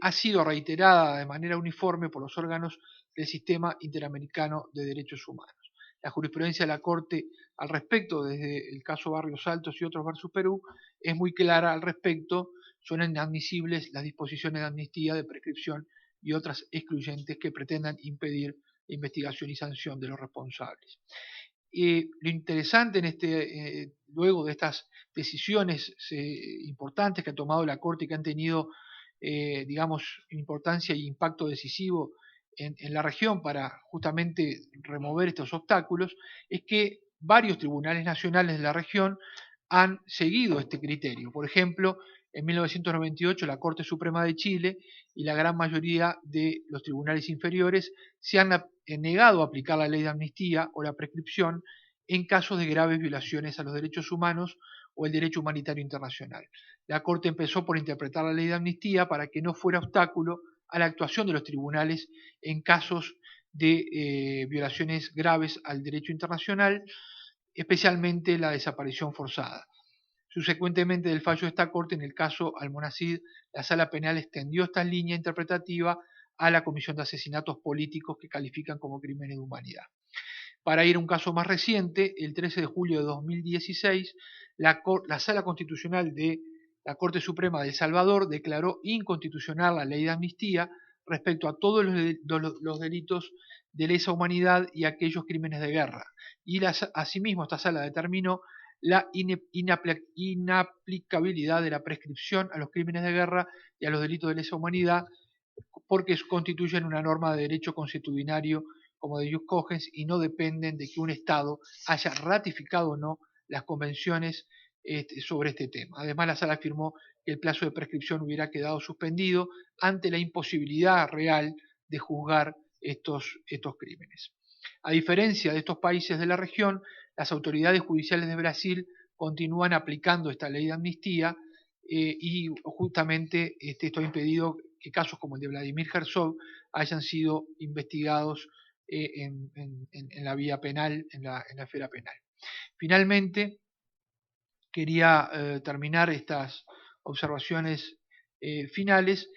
ha sido reiterada de manera uniforme por los órganos del Sistema Interamericano de Derechos Humanos. La jurisprudencia de la Corte al respecto, desde el caso Barrios Altos y otros versus Perú, es muy clara al respecto. Son inadmisibles las disposiciones de amnistía, de prescripción y otras excluyentes que pretendan impedir la investigación y sanción de los responsables. Lo interesante en luego de estas decisiones importantes que ha tomado la Corte y que han tenido, digamos, importancia y impacto decisivo en la región para justamente remover estos obstáculos, es que varios tribunales nacionales de la región han seguido este criterio. Por ejemplo, en 1998 la Corte Suprema de Chile y la gran mayoría de los tribunales inferiores se han negado a aplicar la ley de amnistía o la prescripción en casos de graves violaciones a los derechos humanos o el derecho humanitario internacional. La Corte empezó por interpretar la ley de amnistía para que no fuera obstáculo a la actuación de los tribunales en casos de violaciones graves al derecho internacional, especialmente la desaparición forzada. Subsecuentemente del fallo de esta Corte, en el caso Almonacid, la Sala Penal extendió esta línea interpretativa a la Comisión de Asesinatos Políticos que califican como crímenes de humanidad. Para ir a un caso más reciente, el 13 de julio de 2016, la Sala Constitucional de la Corte Suprema de El Salvador declaró inconstitucional la ley de amnistía respecto a todos los delitos de lesa humanidad y aquellos crímenes de guerra. Y asimismo esta sala determinó la inaplicabilidad de la prescripción a los crímenes de guerra y a los delitos de lesa humanidad porque constituyen una norma de derecho consuetudinario como de ius cogens y no dependen de que un Estado haya ratificado o no las convenciones sobre este tema. Además, la sala afirmó que el plazo de prescripción hubiera quedado suspendido ante la imposibilidad real de juzgar estos crímenes. A diferencia de estos países de la región, las autoridades judiciales de Brasil continúan aplicando esta ley de amnistía y justamente esto ha impedido que casos como el de Vladimir Herzog hayan sido investigados en la vía penal, en la esfera penal. Finalmente, quería terminar estas observaciones finales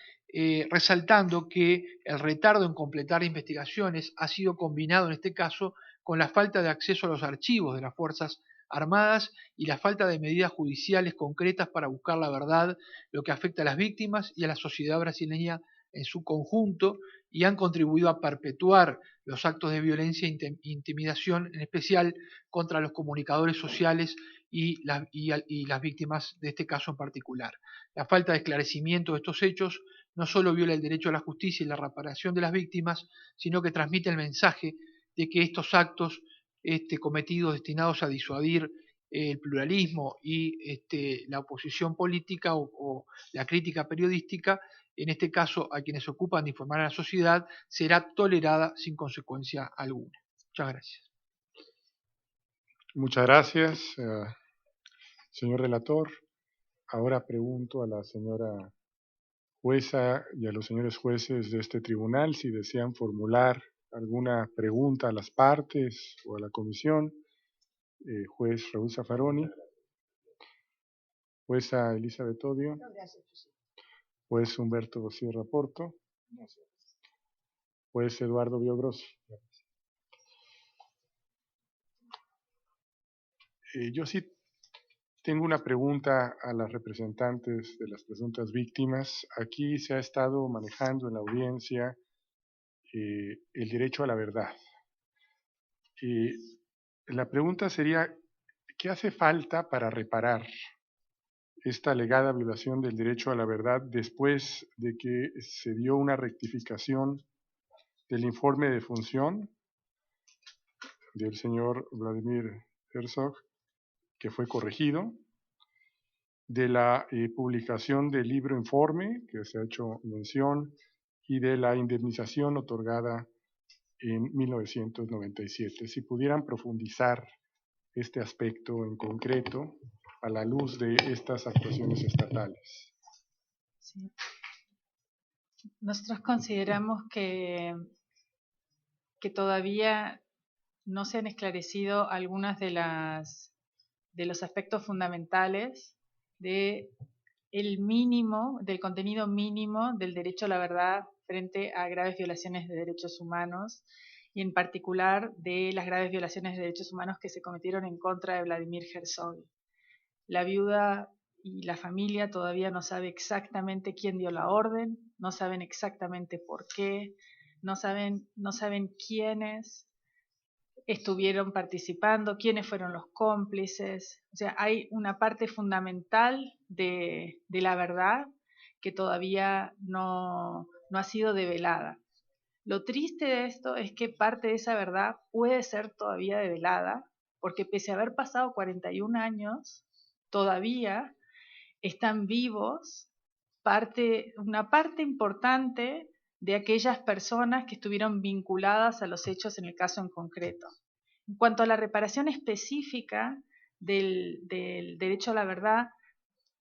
resaltando que el retardo en completar investigaciones ha sido combinado en este caso con la falta de acceso a los archivos de las Fuerzas Armadas y la falta de medidas judiciales concretas para buscar la verdad, lo que afecta a las víctimas y a la sociedad brasileña en su conjunto, y han contribuido a perpetuar los actos de violencia e intimidación, en especial contra los comunicadores sociales y las víctimas de este caso en particular. La falta de esclarecimiento de estos hechos no solo viola el derecho a la justicia y la reparación de las víctimas, sino que transmite el mensaje de que estos actos cometidos destinados a disuadir el pluralismo y la oposición política o la crítica periodística, en este caso a quienes se ocupan de informar a la sociedad, será tolerada sin consecuencia alguna. Muchas gracias. Muchas gracias, señor relator. Ahora pregunto a la señora jueza y a los señores jueces de este tribunal si desean formular alguna pregunta a las partes o a la comisión. Juez Raúl Zaffaroni, jueza Elizabeth Odio, juez Humberto Sierra Porto, juez Eduardo Biogrossi. Yo sí tengo una pregunta a las representantes de las presuntas víctimas. Aquí se ha estado manejando en la audiencia el derecho a la verdad. La pregunta sería, ¿qué hace falta para reparar esta alegada violación del derecho a la verdad después de que se dio una rectificación del informe de función del señor Vladimir Herzog, que fue corregido, de la publicación del libro informe, que se ha hecho mención, y de la indemnización otorgada en 1997? Si pudieran profundizar este aspecto en concreto a la luz de estas actuaciones estatales. Sí. Nosotros consideramos que todavía no se han esclarecido algunas de los aspectos fundamentales del contenido mínimo del derecho a la verdad frente a graves violaciones de derechos humanos, y en particular de las graves violaciones de derechos humanos que se cometieron en contra de Vladimir Herzog. La viuda y la familia todavía no sabe exactamente quién dio la orden, no saben exactamente por qué, no saben quiénes estuvieron participando, quiénes fueron los cómplices. O sea, hay una parte fundamental de la verdad que todavía no ha sido develada. Lo triste de esto es que parte de esa verdad puede ser todavía develada, porque pese a haber pasado 41 años, todavía están vivos una parte importante de aquellas personas que estuvieron vinculadas a los hechos en el caso en concreto. En cuanto a la reparación específica del derecho a la verdad,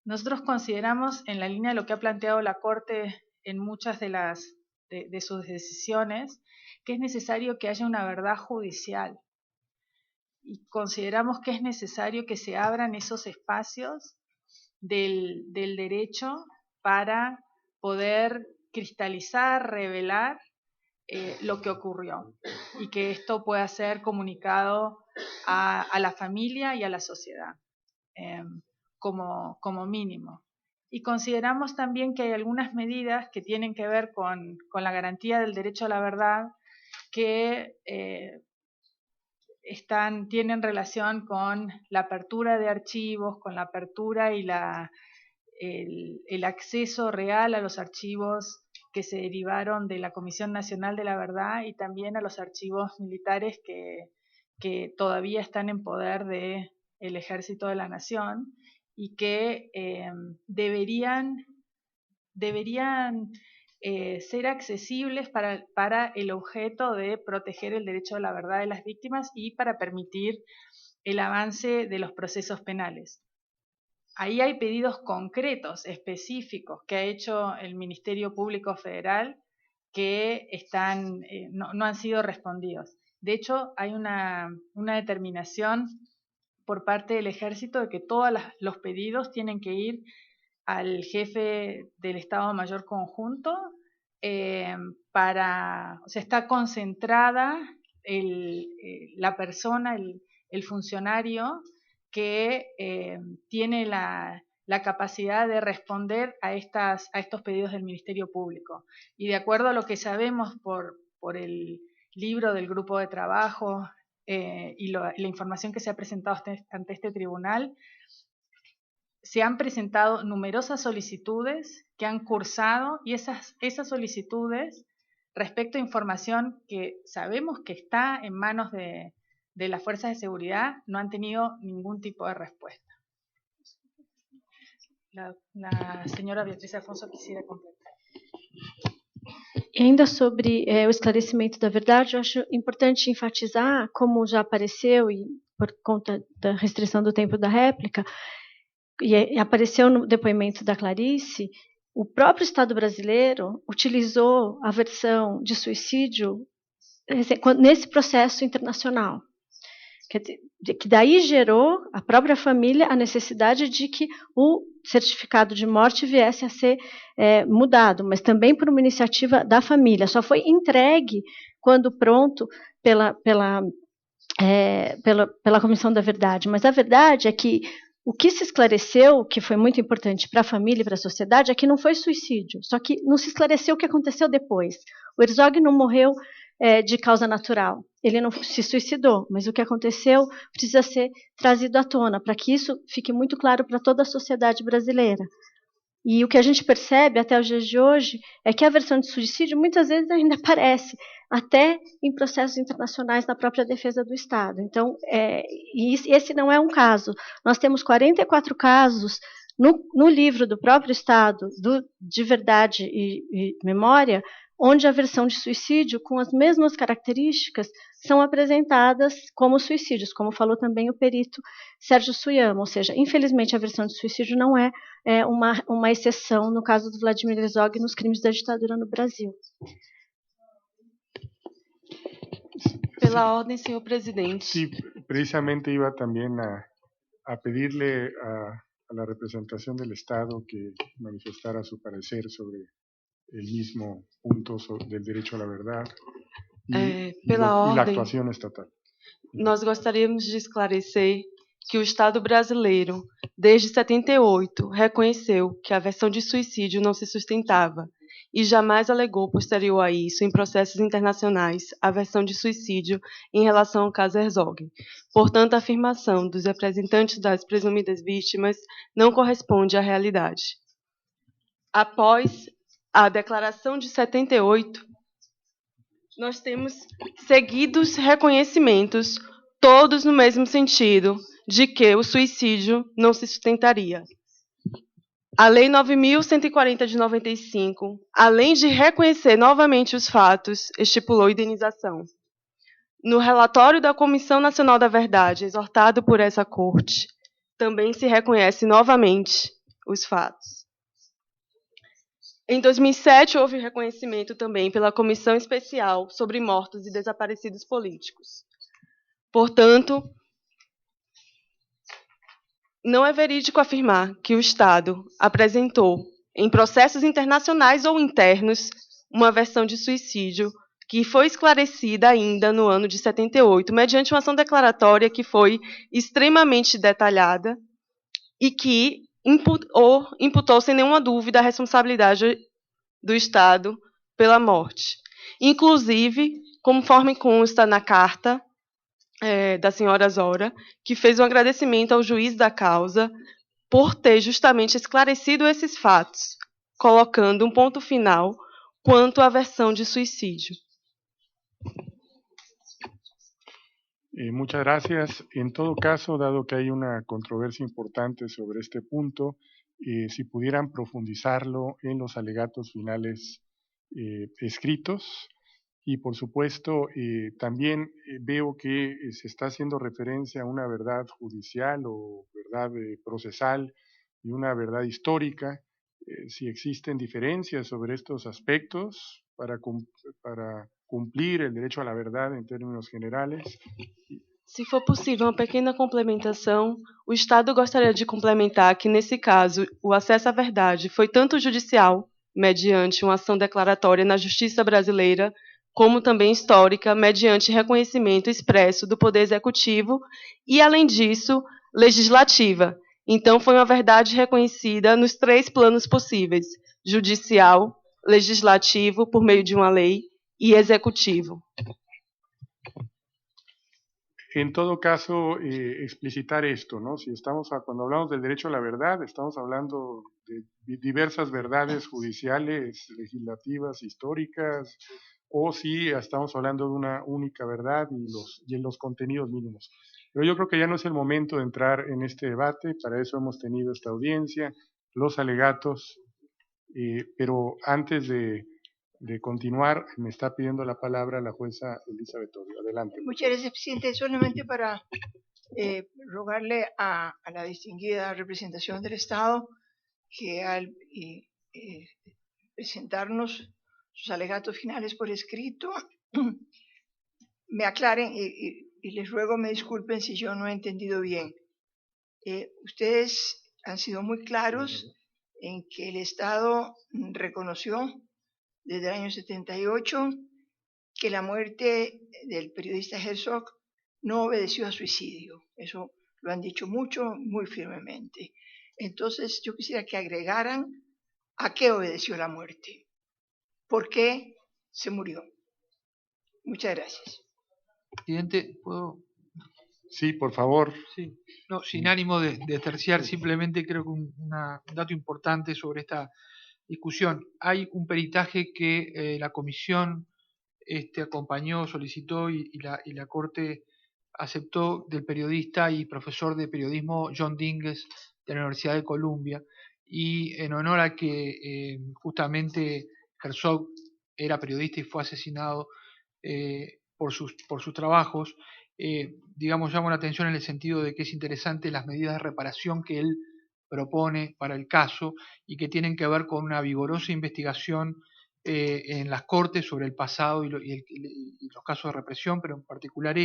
nosotros consideramos, en la línea de lo que ha planteado la Corte en muchas de sus decisiones, que es necesario que haya una verdad judicial. Y consideramos que es necesario que se abran esos espacios del derecho para poder cristalizar, revelar lo que ocurrió, y que esto pueda ser comunicado a la familia y a la sociedad como mínimo. Y consideramos también que hay algunas medidas que tienen que ver con la garantía del derecho a la verdad que tienen relación con la apertura de archivos, con la apertura y el acceso real a los archivos que se derivaron de la Comisión Nacional de la Verdad, y también a los archivos militares que todavía están en poder del Ejército de la Nación, y que deberían ser accesibles para el objeto de proteger el derecho a la verdad de las víctimas y para permitir el avance de los procesos penales. Ahí hay pedidos concretos, específicos, que ha hecho el Ministerio Público Federal que no han sido respondidos. De hecho, hay una determinación por parte del Ejército de que todos los pedidos tienen que ir al jefe del Estado Mayor Conjunto o sea, está concentrada la persona, el funcionario que tiene la capacidad de responder a estos pedidos del Ministerio Público. Y de acuerdo a lo que sabemos por el libro del grupo de trabajo y la información que se ha presentado ante este tribunal, se han presentado numerosas solicitudes que han cursado, y esas solicitudes, respecto a información que sabemos que está en manos de las fuerzas de seguridad, no han tenido ningún tipo de respuesta. La señora Beatriz Afonso quisiera completar. E ainda sobre o esclarecimento da verdade, eu acho importante enfatizar, como já apareceu e por conta da restrição do tempo da réplica, e apareceu no depoimento da Clarice, o próprio Estado brasileiro utilizou a versão de suicídio nesse processo internacional. Quer dizer, que daí gerou a própria família a necessidade de que o certificado de morte viesse a ser mudado, mas também por uma iniciativa da família. Só foi entregue quando pronto pela Comissão da Verdade. Mas a verdade é que o que se esclareceu, que foi muito importante para a família e para a sociedade, é que não foi suicídio, só que não se esclareceu o que aconteceu depois. O Herzog não morreu de causa natural, ele não se suicidou, mas o que aconteceu precisa ser trazido à tona, para que isso fique muito claro para toda a sociedade brasileira. E o que a gente percebe até os dias de hoje é que a versão de suicídio muitas vezes ainda aparece, até em processos internacionais na própria defesa do Estado. Então, esse não é um caso. Nós temos 44 casos no livro do próprio Estado, de Verdade e Memória, onde a versão de suicídio, com as mesmas características, são apresentadas como suicídios, como falou também o perito Sérgio Suyama. Ou seja, infelizmente a versão de suicídio não é uma exceção no caso do Vladimir Herzog nos crimes da ditadura no Brasil. Pela ordem, senhor presidente. Sí, precisamente iba también a pedirle a la representación del Estado que manifestara su parecer sobre el mismo punto del derecho a la verdad y la actuación estatal. Nós gostaríamos de esclarecer que o Estado brasileiro, desde 78, reconheceu que a versão de suicídio não se sustentava e jamais alegou posterior a isso, em processos internacionais, a versão de suicídio em relação ao caso Herzog. Portanto, a afirmação dos representantes das presumidas vítimas não corresponde à realidade. Após a declaração de 78, nós temos seguidos reconhecimentos, todos no mesmo sentido, de que o suicídio não se sustentaria. A Lei 9.140 de 95, além de reconhecer novamente os fatos, estipulou indenização. No relatório da Comissão Nacional da Verdade, exortado por essa Corte, também se reconhece novamente os fatos. Em 2007, houve reconhecimento também pela Comissão Especial sobre Mortos e Desaparecidos Políticos. Portanto, não é verídico afirmar que o Estado apresentou, em processos internacionais ou internos, uma versão de suicídio que foi esclarecida ainda no ano de 78, mediante uma ação declaratória que foi extremamente detalhada e que imputou sem nenhuma dúvida a responsabilidade do Estado pela morte. Inclusive, conforme consta na carta da senhora Zora, que fez um agradecimento ao juiz da causa por ter justamente esclarecido esses fatos, colocando um ponto final quanto à versão de suicídio. Muchas gracias. En todo caso, dado que hay una controversia importante sobre este punto, si pudieran profundizarlo en los alegatos finales escritos. Y por supuesto, también veo que se está haciendo referencia a una verdad judicial o verdad procesal y una verdad histórica. Si existen diferencias sobre estos aspectos para cumplir el derecho a la verdad en términos generales. Se for possível uma pequena complementação, o Estado gostaria de complementar que, nesse caso, o acesso à verdade foi tanto judicial, mediante uma ação declaratória na Justiça brasileira, como também histórica, mediante reconhecimento expresso do Poder Executivo e, além disso, legislativa. Então, foi uma verdade reconhecida nos 3 planos possíveis: judicial, legislativo, por meio de uma lei, e executivo. En todo caso, explicitar esto, ¿no? Si cuando hablamos del derecho a la verdad, estamos hablando de diversas verdades judiciales, legislativas, históricas, o si estamos hablando de una única verdad y en los contenidos mínimos. Pero yo creo que ya no es el momento de entrar en este debate, para eso hemos tenido esta audiencia, los alegatos, pero antes de continuar, me está pidiendo la palabra la jueza Elizabeth Orio. Adelante. Muchas gracias, presidente. Solamente para rogarle a la distinguida representación del Estado que al presentarnos sus alegatos finales por escrito, me aclaren y les ruego me disculpen si yo no he entendido bien. Ustedes han sido muy claros en que el Estado reconoció desde el año 78 que la muerte del periodista Herzog no obedeció a suicidio. Eso lo han dicho mucho, muy firmemente. Entonces yo quisiera que agregaran a qué obedeció la muerte, por qué se murió. Muchas gracias. Presidente, ¿puedo? Sí, por favor. Sí. No, sin ánimo de terciar, simplemente creo que un dato importante sobre esta discusión. Hay un peritaje que la comisión acompañó, solicitó y la Corte aceptó del periodista y profesor de periodismo John Dinges de la Universidad de Columbia, y en honor a que justamente Herzog era periodista y fue asesinado por sus trabajos, digamos, llamo la atención en el sentido de que es interesante las medidas de reparación que él propone para el caso y que tienen que ver con una vigorosa investigación en las Cortes sobre el pasado y los casos de represión, pero en particular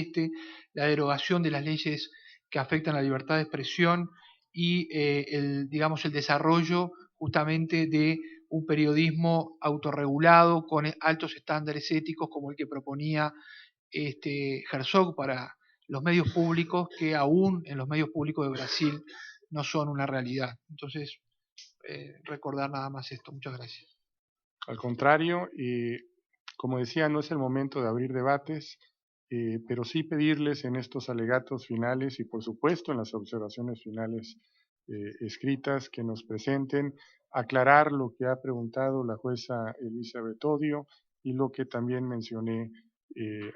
la derogación de las leyes que afectan la libertad de expresión y el desarrollo justamente de un periodismo autorregulado con altos estándares éticos como el que proponía Herzog para los medios públicos, que aún en los medios públicos de Brasil no son una realidad. Entonces, recordar nada más esto. Muchas gracias. Al contrario, como decía, no es el momento de abrir debates, pero sí pedirles en estos alegatos finales y por supuesto en las observaciones finales escritas que nos presenten, aclarar lo que ha preguntado la jueza Elizabeth Odio y lo que también mencioné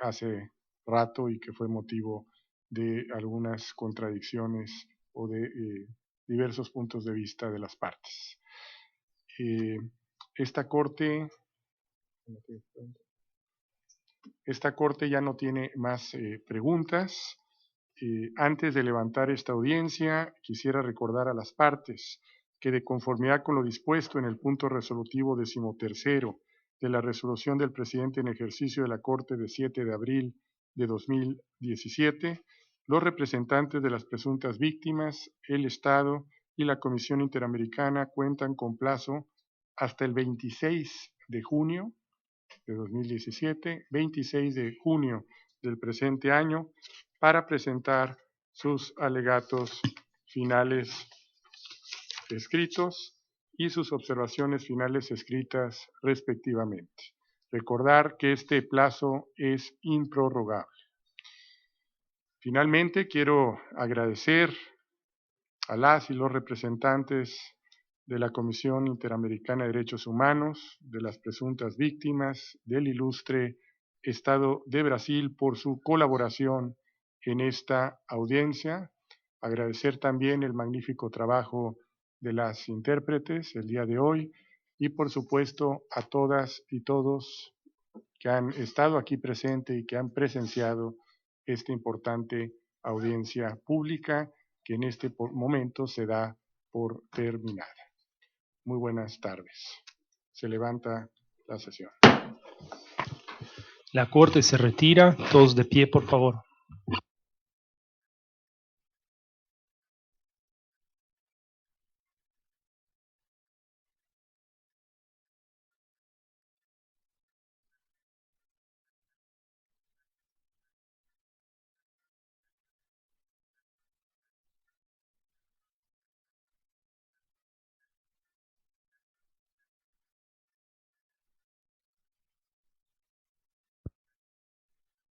hace rato y que fue motivo de algunas contradicciones o de diversos puntos de vista de las partes. Esta corte ya no tiene más preguntas. Antes de levantar esta audiencia, quisiera recordar a las partes que de conformidad con lo dispuesto en el punto resolutivo 13º de la resolución del presidente en ejercicio de la Corte de 7 de abril de 2017, los representantes de las presuntas víctimas, el Estado y la Comisión Interamericana cuentan con plazo hasta el 26 de junio de 2017, 26 de junio del presente año, para presentar sus alegatos finales escritos y sus observaciones finales escritas respectivamente. Recordar que este plazo es improrrogable. Finalmente, quiero agradecer a las y los representantes de la Comisión Interamericana de Derechos Humanos, de las presuntas víctimas, del ilustre Estado de Brasil por su colaboración en esta audiencia. Agradecer también el magnífico trabajo de las intérpretes el día de hoy y por supuesto a todas y todos que han estado aquí presentes y que han presenciado esta importante audiencia pública que en este momento se da por terminada. Muy buenas tardes. Se levanta la sesión. La Corte se retira. Todos de pie, por favor.